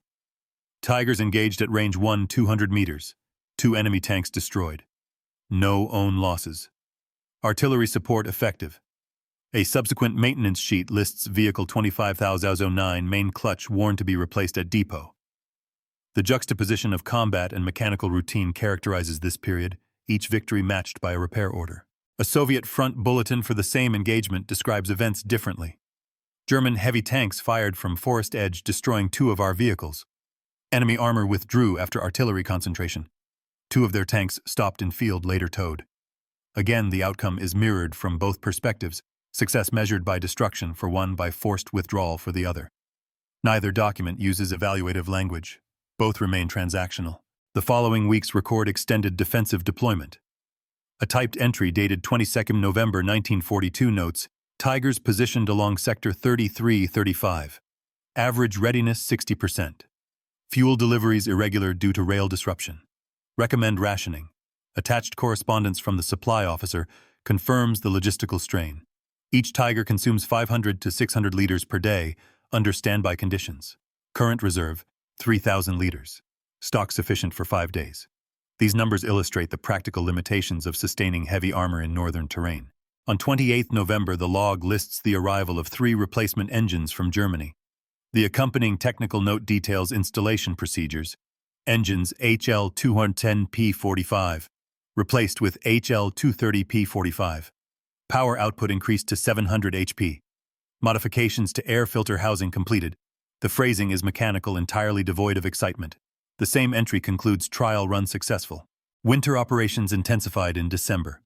Tigers engaged at range 1, 200 meters. 2 enemy tanks destroyed. No own losses. Artillery support effective. A subsequent maintenance sheet lists Vehicle 25009 main clutch warned to be replaced at depot. The juxtaposition of combat and mechanical routine characterizes this period, each victory matched by a repair order. A Soviet front bulletin for the same engagement describes events differently. German heavy tanks fired from forest edge, destroying 2 of our vehicles. Enemy armor withdrew after artillery concentration. 2 of their tanks stopped in field, later towed. Again, the outcome is mirrored from both perspectives, success measured by destruction for one, by forced withdrawal for the other. Neither document uses evaluative language. Both remain transactional. The following weeks record extended defensive deployment. A typed entry dated 22 November 1942 notes, Tigers positioned along Sector 33-35. Average readiness 60%. Fuel deliveries irregular due to rail disruption. Recommend rationing. Attached correspondence from the supply officer confirms the logistical strain. Each Tiger consumes 500 to 600 liters per day under standby conditions. Current reserve, 3,000 liters. Stock sufficient for 5 days. These numbers illustrate the practical limitations of sustaining heavy armor in northern terrain. On 28 November, the log lists the arrival of 3 replacement engines from Germany. The accompanying technical note details installation procedures. Engines HL210P45, replaced with HL230P45. Power output increased to 700 HP. Modifications to air filter housing completed. The phrasing is mechanical, entirely devoid of excitement. The same entry concludes trial run successful. Winter operations intensified in December.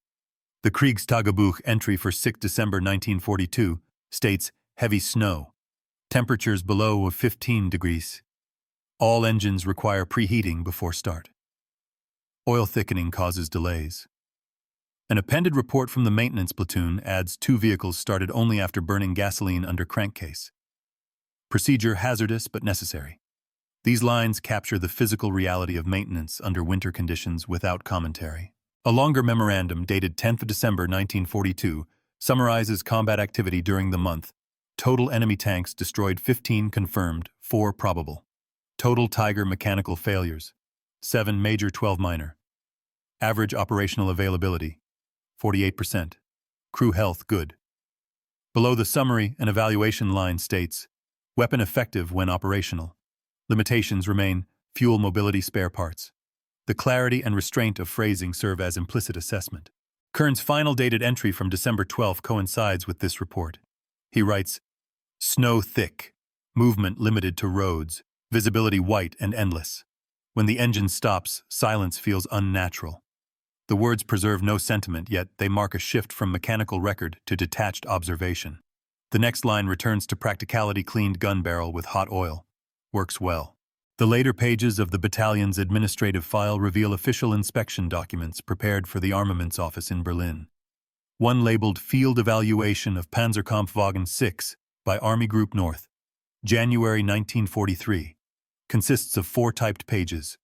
The Kriegstagebuch entry for 6 December 1942 states heavy snow. Temperatures below 15 degrees. All engines require preheating before start. Oil thickening causes delays. An appended report from the maintenance platoon adds 2 vehicles started only after burning gasoline under crankcase. Procedure hazardous but necessary. These lines capture the physical reality of maintenance under winter conditions without commentary. A longer memorandum dated 10th December 1942 summarizes combat activity during the month. Total enemy tanks destroyed 15 confirmed, 4 probable. Total Tiger mechanical failures, 7 major, 12 minor. Average operational availability, 48%. Crew health good. Below the summary and evaluation line states, weapon effective when operational. Limitations remain, fuel mobility, spare parts. The clarity and restraint of phrasing serve as implicit assessment. Kern's final dated entry from December 12 coincides with this report. He writes, snow thick, movement limited to roads, visibility white and endless. When the engine stops, silence feels unnatural. The words preserve no sentiment, yet they mark a shift from mechanical record to detached observation. The next line returns to practicality: cleaned gun barrel with hot oil. Works well. The later pages of the battalion's administrative file reveal official inspection documents prepared for the Armaments Office in Berlin. One labeled Field Evaluation of Panzerkampfwagen 6 by Army Group North, January 1943, consists of 4 typed pages.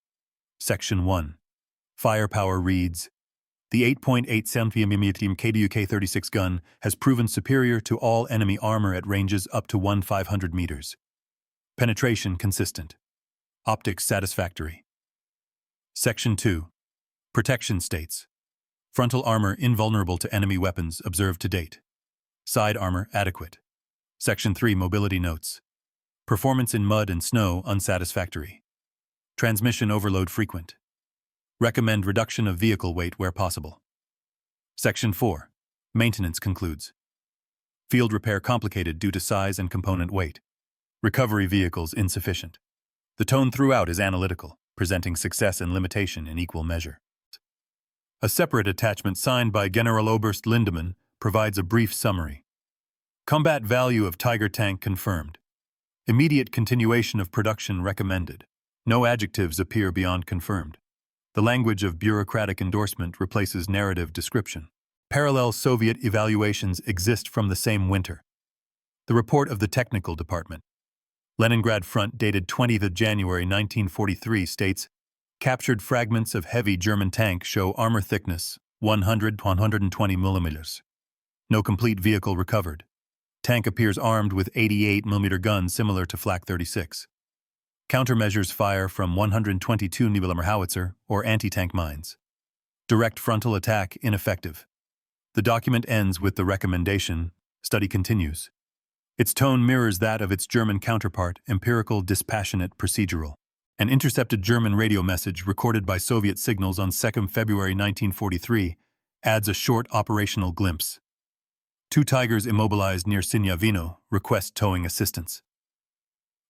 Section 1. Firepower reads, the 8.8 cm KDUK-36 gun has proven superior to all enemy armor at ranges up to 1,500 meters. Penetration consistent. Optics satisfactory. Section 2. Protection states. Frontal armor invulnerable to enemy weapons observed to date. Side armor adequate. Section 3. Mobility notes. Performance in mud and snow unsatisfactory. Transmission overload frequent. Recommend reduction of vehicle weight where possible. Section 4. Maintenance concludes. Field repair complicated due to size and component weight. Recovery vehicles insufficient. The tone throughout is analytical, presenting success and limitation in equal measure. A separate attachment signed by Generaloberst Lindemann provides a brief summary. Combat value of Tiger tank confirmed. Immediate continuation of production recommended. No adjectives appear beyond confirmed. The language of bureaucratic endorsement replaces narrative description. Parallel Soviet evaluations exist from the same winter. The report of the Technical Department. Leningrad Front dated 20th January 1943 states, captured fragments of heavy German tank show armor thickness 100-120 mm. No complete vehicle recovered. Tank appears armed with 88 mm gun similar to Flak 36. Countermeasures fire from 122 mm howitzer or anti-tank mines. Direct frontal attack ineffective. The document ends with the recommendation, study continues. Its tone mirrors that of its German counterpart, empirical, dispassionate, procedural. An intercepted German radio message recorded by Soviet signals on 2 February 1943 adds a short operational glimpse. 2 Tigers immobilized near Sinyavino request towing assistance.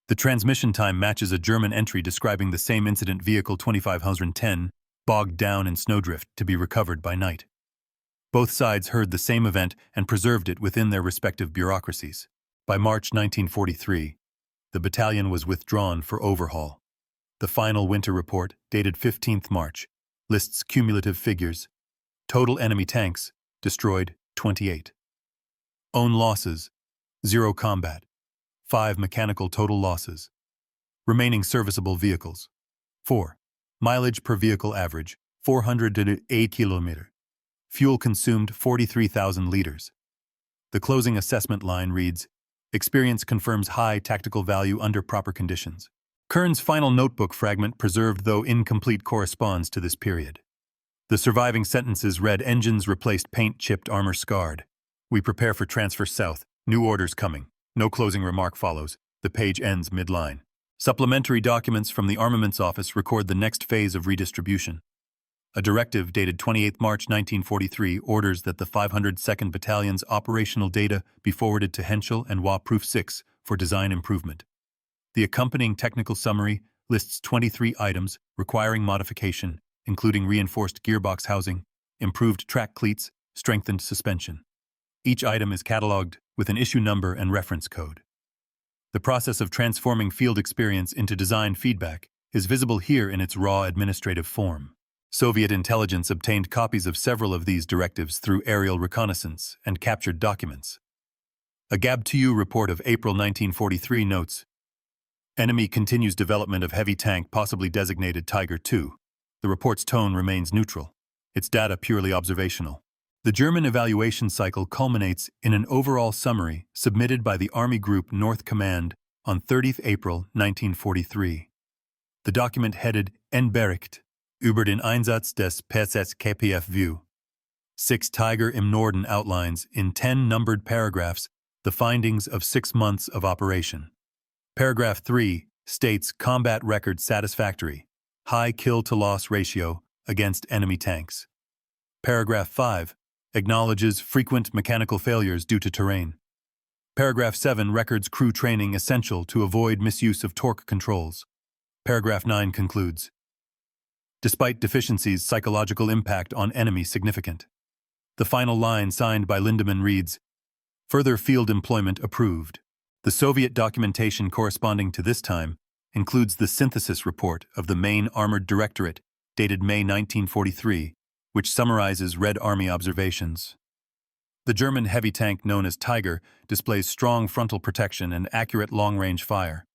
The transmission time matches a German entry describing the same incident: vehicle 2510, bogged down in snowdrift, to be recovered by night. Both sides heard the same event and preserved it within their respective bureaucracies. By March 1943, the battalion was withdrawn for overhaul. The final winter report, dated 15th March, lists cumulative figures. Total enemy tanks, destroyed, 28. Own losses, 0 combat. 5 mechanical total losses. Remaining serviceable vehicles, 4. Mileage per vehicle average, 408 km. Fuel consumed, 43,000 liters. The closing assessment line reads, "Experience confirms high tactical value under proper conditions." Kern's final notebook fragment, preserved though incomplete, corresponds to this period. The surviving sentences read: "Engines replaced, paint chipped, armor scarred. We prepare for transfer south. New orders coming." No closing remark follows. The page ends mid-line. Supplementary documents from the Armaments Office record the next phase of redistribution. A directive dated 28 March 1943 orders that the 502nd Battalion's operational data be forwarded to Henschel and Wa Proof 6 for design improvement. The accompanying technical summary lists 23 items requiring modification, including reinforced gearbox housing, improved track cleats, strengthened suspension. Each item is catalogued with an issue number and reference code. The process of transforming field experience into design feedback is visible here in its raw administrative form. Soviet intelligence obtained copies of several of these directives through aerial reconnaissance and captured documents. A GAB-2 report of April 1943 notes, "Enemy continues development of heavy tank possibly designated Tiger II. The report's tone remains neutral, its data purely observational." The German evaluation cycle culminates in an overall summary submitted by the Army Group North Command on 30 April 1943. The document, headed "Bericht über den Einsatz des PSS-KPF-View 6 Tiger im Norden", outlines in 10 numbered paragraphs the findings of 6 months of operation. Paragraph 3 states combat record satisfactory, high kill-to-loss ratio against enemy tanks. Paragraph 5 acknowledges frequent mechanical failures due to terrain. Paragraph 7 records crew training essential to avoid misuse of torque controls. Paragraph 9 concludes, "Despite deficiencies, psychological impact on enemy significant." The final line, signed by Lindemann, reads, "Further field employment approved." The Soviet documentation corresponding to this time includes the synthesis report of the Main Armored Directorate, dated May 1943, which summarizes Red Army observations. The German heavy tank known as Tiger displays strong frontal protection and accurate long-range fire.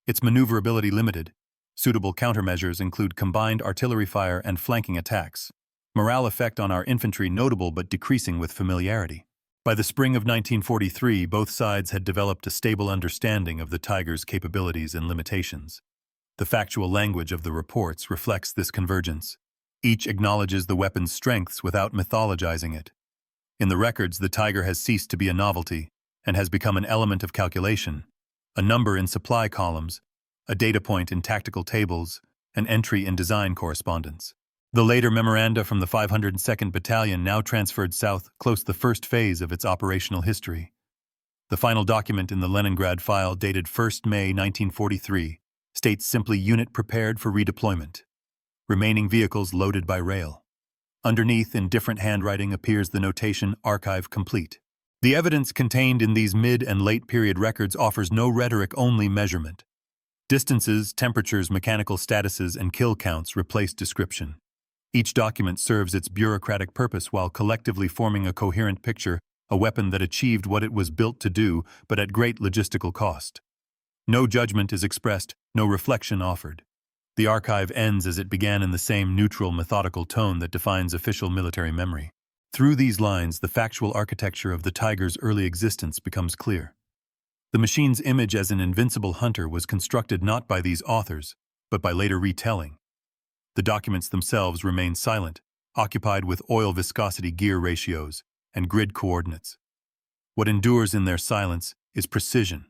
Its maneuverability limited. Suitable countermeasures include combined artillery fire and flanking attacks. Morale effect on our infantry notable but decreasing with familiarity. By the spring of 1943, both sides had developed a stable understanding of the Tiger's capabilities and limitations. The factual language of the reports reflects this convergence. Each acknowledges the weapon's strengths without mythologizing it. In the records, the Tiger has ceased to be a novelty and has become an element of calculation, a number in supply columns, a data point in tactical tables, an entry in design correspondence. The later memoranda from the 502nd Battalion, now transferred south, close the first phase of its operational history. The final document in the Leningrad file, dated 1 May 1943, states simply "unit prepared for redeployment. Remaining vehicles loaded by rail." Underneath, in different handwriting, appears the notation "archive complete." The evidence contained in these mid- and late-period records offers no rhetoric-only measurement. Distances, temperatures, mechanical statuses, and kill counts replace description. Each document serves its bureaucratic purpose while collectively forming a coherent picture, a weapon that achieved what it was built to do, but at great logistical cost. No judgment is expressed, no reflection offered. The archive ends as it began, in the same neutral, methodical tone that defines official military memory. Through these lines, the factual architecture of the Tiger's early existence becomes clear. The machine's image as an invincible hunter was constructed not by these authors, but by later retelling. The documents themselves remain silent, occupied with oil viscosity gear ratios and grid coordinates. What endures in their silence is precision,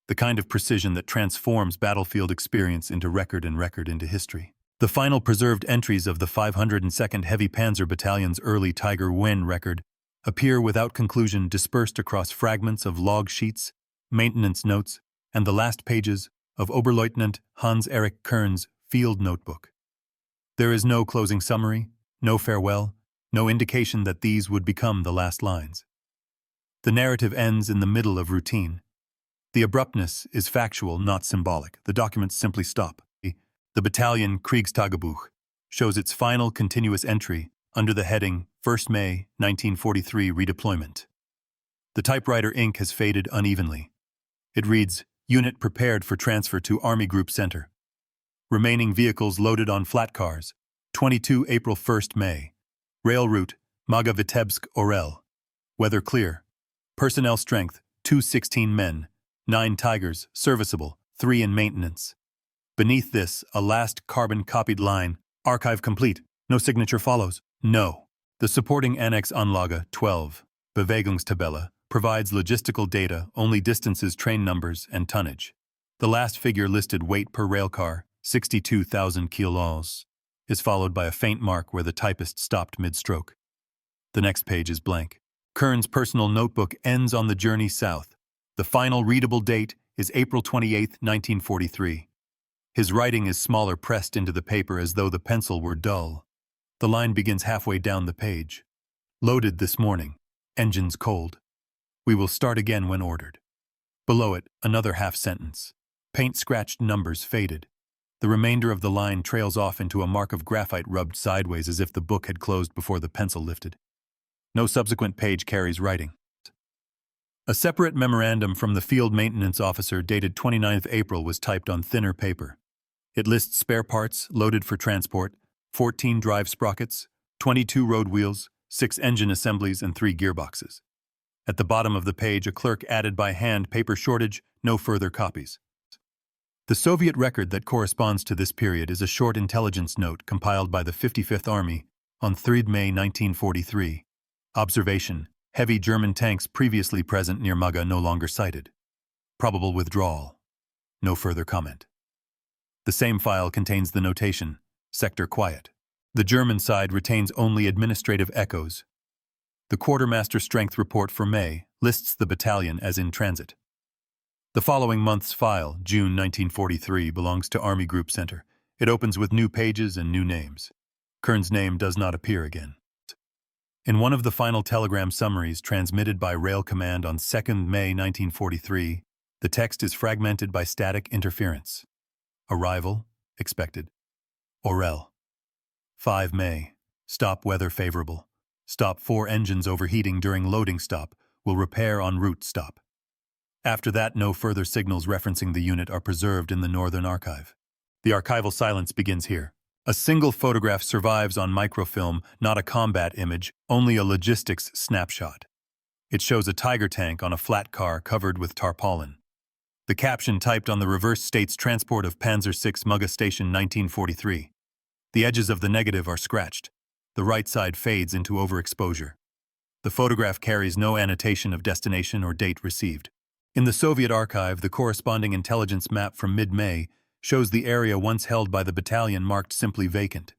the kind of precision that transforms battlefield experience into record and record into history. The final preserved entries of the 502nd Heavy Panzer Battalion's early Tiger Wen record appear without conclusion, dispersed across fragments of log sheets, maintenance notes, and the last pages of Oberleutnant Hans-Erich Kern's field notebook. There is no closing summary, no farewell, no indication that these would become the last lines. The narrative ends in the middle of routine. The abruptness is factual, not symbolic. The documents simply stop. The battalion Kriegstagebuch shows its final continuous entry under the heading 1st May 1943 redeployment. The typewriter ink has faded unevenly. It reads, Unit prepared for transfer to Army Group Center. Remaining vehicles loaded on flat cars, 22 April 1st May. Rail route, Maga-Vitebsk-Orel. Weather clear. Personnel strength, 216 men, 9 Tigers, serviceable, 3 in maintenance. Beneath this, a last carbon-copied line, archive complete, no signature follows. No. The supporting Annex Anlage 12, Bewegungstabelle, provides logistical data, only distances, train numbers, and tonnage. The last figure listed weight per railcar, 62,000 kilos, is followed by a faint mark where the typist stopped mid-stroke. The next page is blank. Kern's personal notebook ends on the journey south. The final readable date is April 28, 1943. His writing is smaller, pressed into the paper as though the pencil were dull. The line begins halfway down the page. Loaded this morning. Engines cold. We will start again when ordered. Below it, another half sentence. Paint-scratched numbers faded. The remainder of the line trails off into a mark of graphite rubbed sideways as if the book had closed before the pencil lifted. No subsequent page carries writing. A separate memorandum from the field maintenance officer dated 29th April was typed on thinner paper. It lists spare parts loaded for transport, 14 drive sprockets, 22 road wheels, 6 engine assemblies, and 3 gearboxes. At the bottom of the page, a clerk added by hand, paper shortage, no further copies. The Soviet record that corresponds to this period is a short intelligence note compiled by the 55th Army on 3 May 1943. Observation: heavy German tanks previously present near Maga no longer sighted. Probable withdrawal. No further comment. The same file contains the notation, sector quiet. The German side retains only administrative echoes. The quartermaster strength report for May lists the battalion as in transit. The following month's file, June 1943, belongs to Army Group Center. It opens with new pages and new names. Kern's name does not appear again. In one of the final telegram summaries transmitted by Rail Command on 2nd May 1943, the text is fragmented by static interference. Arrival, expected. Orel. 5 May. Stop weather favorable. Stop 4 engines overheating during loading stop. Will repair en route stop. After that, no further signals referencing the unit are preserved in the Northern Archive. The archival silence begins here. A single photograph survives on microfilm, not a combat image, only a logistics snapshot. It shows a Tiger tank on a flat car covered with tarpaulin. The caption typed on the reverse states transport of Panzer VI Muga Station 1943. The edges of the negative are scratched. The right side fades into overexposure. The photograph carries no annotation of destination or date received. In the Soviet archive, the corresponding intelligence map from mid-May shows the area once held by the battalion marked simply vacant.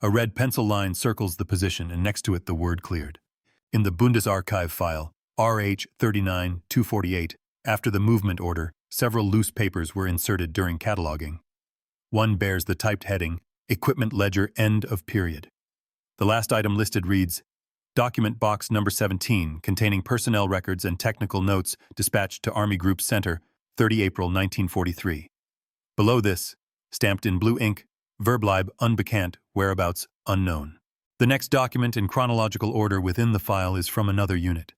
A red pencil line circles the position and next to it the word cleared. In the Bundesarchiv file, RH 39-248, after the movement order, several loose papers were inserted during cataloging. One bears the typed heading, Equipment Ledger End of Period. The last item listed reads, Document Box Number 17, containing personnel records and technical notes dispatched to Army Group Center, 30 April 1943. Below this, stamped in blue ink, Verbleib unbekannt, whereabouts unknown. The next document in chronological order within the file is from another unit.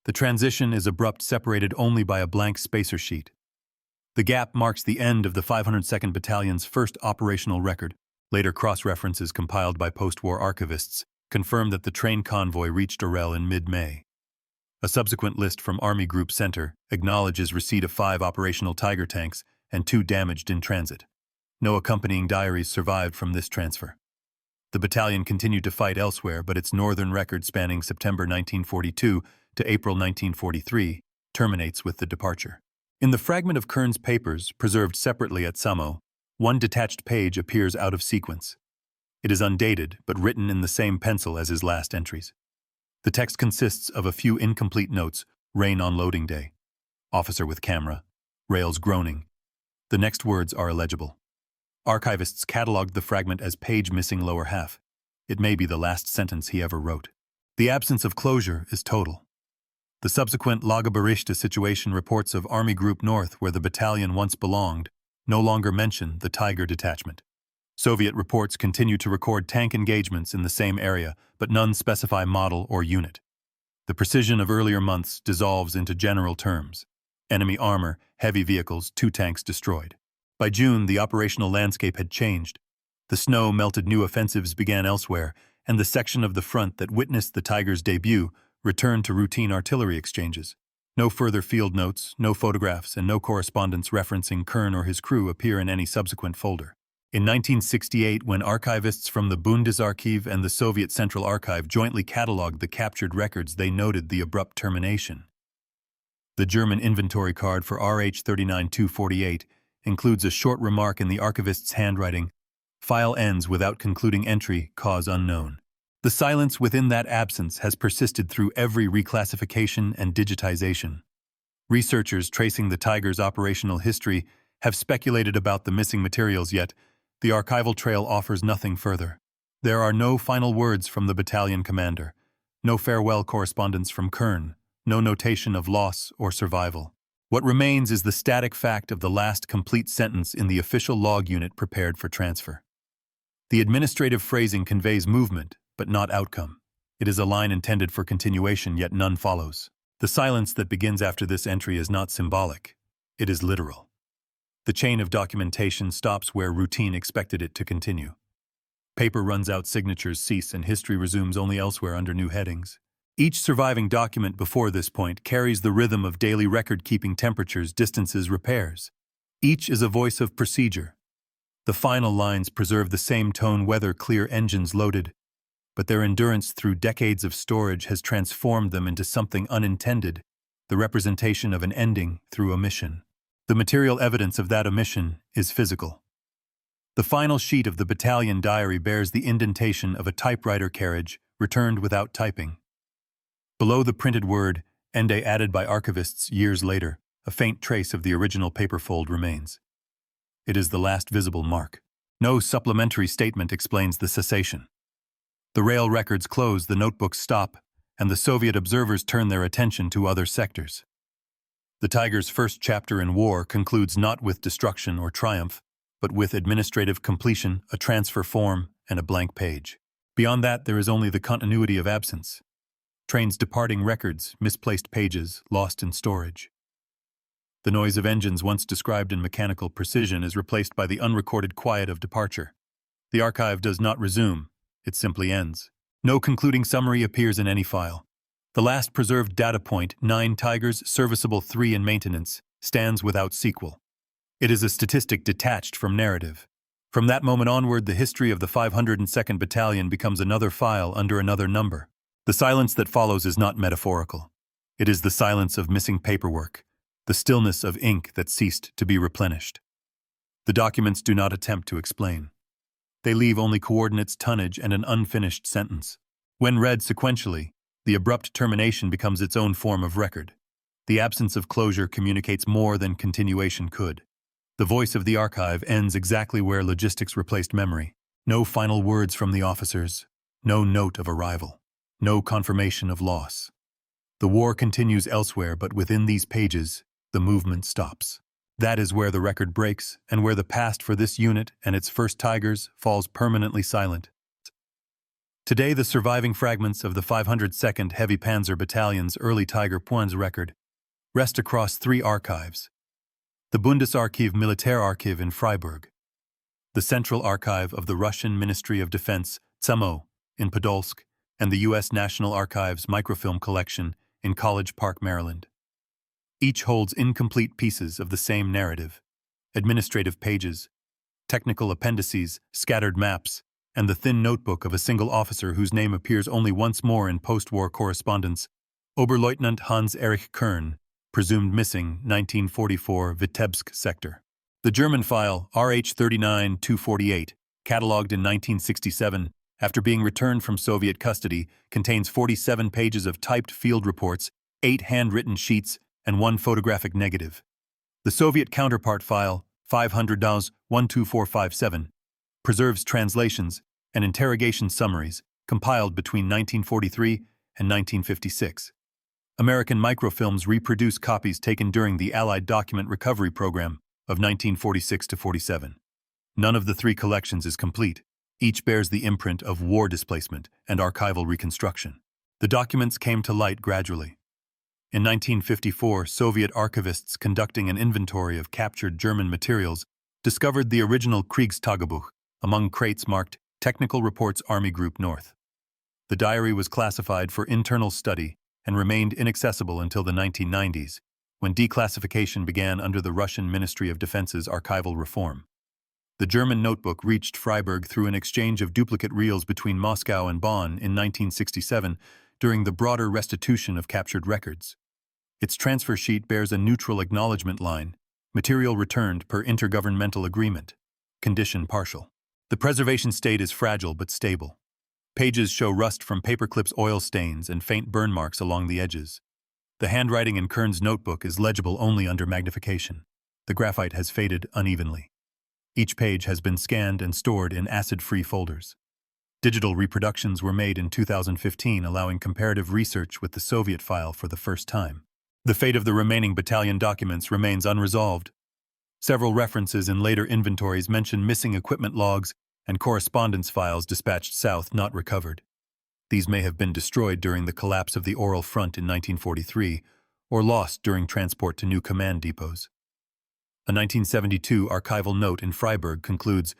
The transition is abrupt, separated only by a blank spacer sheet. The gap marks the end of the 502nd Battalion's first operational record. Later cross-references compiled by post-war archivists confirm that the train convoy reached Orel in mid-May. A subsequent list from Army Group Center acknowledges receipt of 5 operational Tiger tanks and 2 damaged in transit. No accompanying diaries survived from this transfer. The battalion continued to fight elsewhere, but its northern record spanning September 1942 to April 1943 terminates with the departure. In the fragment of Kern's papers, preserved separately at Samo, one detached page appears out of sequence. It is undated, but written in the same pencil as his last entries. The text consists of a few incomplete notes: rain on loading day, officer with camera, rails groaning, The next words are illegible. Archivists cataloged the fragment as page missing lower half. It may be the last sentence he ever wrote. The absence of closure is total. The subsequent Lagerberichte situation reports of Army Group North, where the battalion once belonged, no longer mention the Tiger detachment. Soviet reports continue to record tank engagements in the same area, but none specify model or unit. The precision of earlier months dissolves into general terms. Enemy armor, heavy vehicles, 2 tanks destroyed. By June, the operational landscape had changed. The snow melted, new offensives began elsewhere, and the section of the front that witnessed the Tiger's debut returned to routine artillery exchanges. No further field notes, no photographs, and no correspondence referencing Kern or his crew appear in any subsequent folder. In 1968, when archivists from the Bundesarchiv and the Soviet Central Archive jointly catalogued the captured records, they noted the abrupt termination. The German inventory card for RH-39-248 includes a short remark in the archivist's handwriting: "File ends without concluding entry, cause unknown." The silence within that absence has persisted through every reclassification and digitization. Researchers tracing the Tiger's operational history have speculated about the missing materials, yet the archival trail offers nothing further. There are no final words from the battalion commander, no farewell correspondence from Kern, no notation of loss or survival. What remains is the static fact of the last complete sentence in the official log unit prepared for transfer. The administrative phrasing conveys movement, but not outcome. It is a line intended for continuation, yet none follows. The silence that begins after this entry is not symbolic. It is literal. The chain of documentation stops where routine expected it to continue. Paper runs out, signatures cease, and history resumes only elsewhere under new headings. Each surviving document before this point carries the rhythm of daily record-keeping, temperatures, distances, repairs. Each is a voice of procedure. The final lines preserve the same tone, weather clear, engines loaded, but their endurance through decades of storage has transformed them into something unintended, the representation of an ending through omission. The material evidence of that omission is physical. The final sheet of the battalion diary bears the indentation of a typewriter carriage returned without typing. Below the printed word, "Ende," added by archivists years later, a faint trace of the original paper fold remains. It is the last visible mark. No supplementary statement explains the cessation. The rail records close, the notebooks stop, and the Soviet observers turn their attention to other sectors. The Tiger's first chapter in war concludes not with destruction or triumph, but with administrative completion, a transfer form, and a blank page. Beyond that, there is only the continuity of absence. Trains departing, records, misplaced pages, lost in storage. The noise of engines once described in mechanical precision is replaced by the unrecorded quiet of departure. The archive does not resume, it simply ends. No concluding summary appears in any file. The last preserved data point, 9 Tigers, serviceable 3 in maintenance, stands without sequel. It is a statistic detached from narrative. From that moment onward, the history of the 502nd Battalion becomes another file under another number. The silence that follows is not metaphorical. It is the silence of missing paperwork, the stillness of ink that ceased to be replenished. The documents do not attempt to explain. They leave only coordinates, tonnage, and an unfinished sentence. When read sequentially, the abrupt termination becomes its own form of record. The absence of closure communicates more than continuation could. The voice of the archive ends exactly where logistics replaced memory. No final words from the officers, no note of arrival, no confirmation of loss. The war continues elsewhere, but within these pages, the movement stops. That is where the record breaks, and where the past for this unit and its first Tigers falls permanently silent. Today, the surviving fragments of the 502nd Heavy Panzer Battalion's early Tiger Points record rest across 3 archives: the Bundesarchiv Militärarchiv in Freiburg, the Central Archive of the Russian Ministry of Defense, ZAMO, in Podolsk, and the U.S. National Archives microfilm collection in College Park, Maryland. Each holds incomplete pieces of the same narrative: administrative pages, technical appendices, scattered maps, and the thin notebook of a single officer whose name appears only once more in post-war correspondence: Oberleutnant Hans Erich Kern, presumed missing, 1944, Vitebsk sector. The German file, RH-39-248, catalogued in 1967, after being returned from Soviet custody, contains 47 pages of typed field reports, 8 handwritten sheets, and 1 photographic negative. The Soviet counterpart file, 500-12457, preserves translations and interrogation summaries compiled between 1943 and 1956. American microfilms reproduce copies taken during the Allied Document Recovery Program of 1946-47. None of the three collections is complete. Each bears the imprint of war displacement and archival reconstruction. The documents came to light gradually. In 1954, Soviet archivists conducting an inventory of captured German materials discovered the original Kriegstagebuch among crates marked Technical Reports Army Group North. The diary was classified for internal study and remained inaccessible until the 1990s, when declassification began under the Russian Ministry of Defense's archival reform. The German notebook reached Freiburg through an exchange of duplicate reels between Moscow and Bonn in 1967 during the broader restitution of captured records. Its transfer sheet bears a neutral acknowledgement line, material returned per intergovernmental agreement, condition partial. The preservation state is fragile but stable. Pages show rust from paperclips, oil stains, and faint burn marks along the edges. The handwriting in Kern's notebook is legible only under magnification. The graphite has faded unevenly. Each page has been scanned and stored in acid-free folders. Digital reproductions were made in 2015, allowing comparative research with the Soviet file for the first time. The fate of the remaining battalion documents remains unresolved. Several references in later inventories mention missing equipment logs and correspondence files dispatched south not recovered. These may have been destroyed during the collapse of the Oral Front in 1943 or lost during transport to new command depots. A 1972 archival note in Freiburg concludes,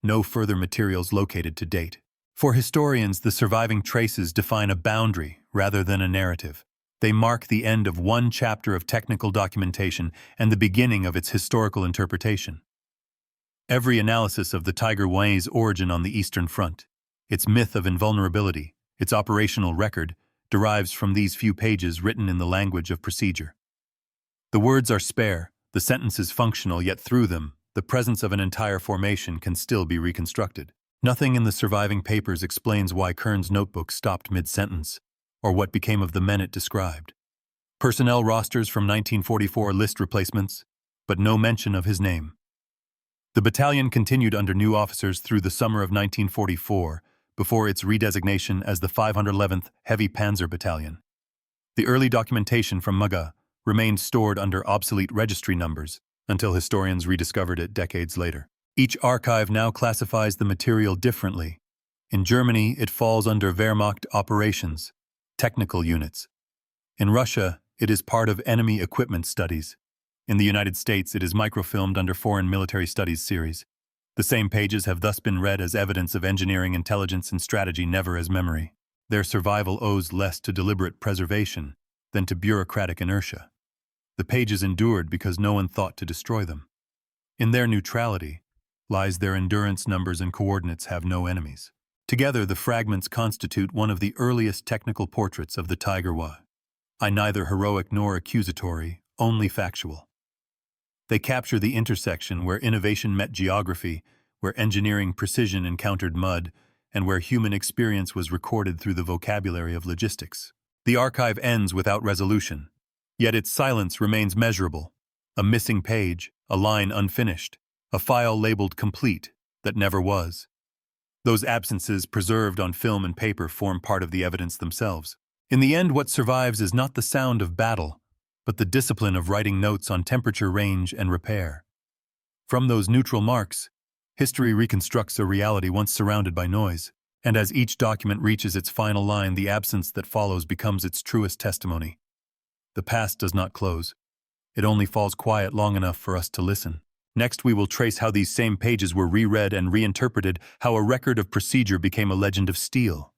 "No further materials located to date." For historians, the surviving traces define a boundary rather than a narrative. They mark the end of one chapter of technical documentation and the beginning of its historical interpretation. Every analysis of the Tiger Way's origin on the Eastern Front, its myth of invulnerability, its operational record, derives from these few pages written in the language of procedure. The words are spare, the sentences functional, yet through them, the presence of an entire formation can still be reconstructed. Nothing in the surviving papers explains why Kern's notebook stopped mid-sentence, or what became of the men it described. Personnel rosters from 1944 list replacements, but no mention of his name. The battalion continued under new officers through the summer of 1944, before its redesignation as the 511th Heavy Panzer Battalion. The early documentation from Muga remained stored under obsolete registry numbers until historians rediscovered it decades later. Each archive now classifies the material differently. In Germany, it falls under Wehrmacht operations, technical units. In Russia, it is part of enemy equipment studies. In the United States, it is microfilmed under Foreign Military Studies series. The same pages have thus been read as evidence of engineering intelligence and strategy, never as memory. Their survival owes less to deliberate preservation than to bureaucratic inertia. The pages endured because no one thought to destroy them. In their neutrality lies their endurance. Numbers and coordinates have no enemies. Together, the fragments constitute one of the earliest technical portraits of the Tiger Wa. Neither heroic nor accusatory, only factual. They capture the intersection where innovation met geography, where engineering precision encountered mud, and where human experience was recorded through the vocabulary of logistics. The archive ends without resolution, yet its silence remains measurable. A missing page, a line unfinished, a file labeled complete that never was. Those absences preserved on film and paper form part of the evidence themselves. In the end, what survives is not the sound of battle, but the discipline of writing notes on temperature, range, and repair. From those neutral marks, history reconstructs a reality once surrounded by noise, and as each document reaches its final line, the absence that follows becomes its truest testimony. The past does not close. It only falls quiet long enough for us to listen. Next, we will trace how these same pages were reread and reinterpreted, how a record of procedure became a legend of steel.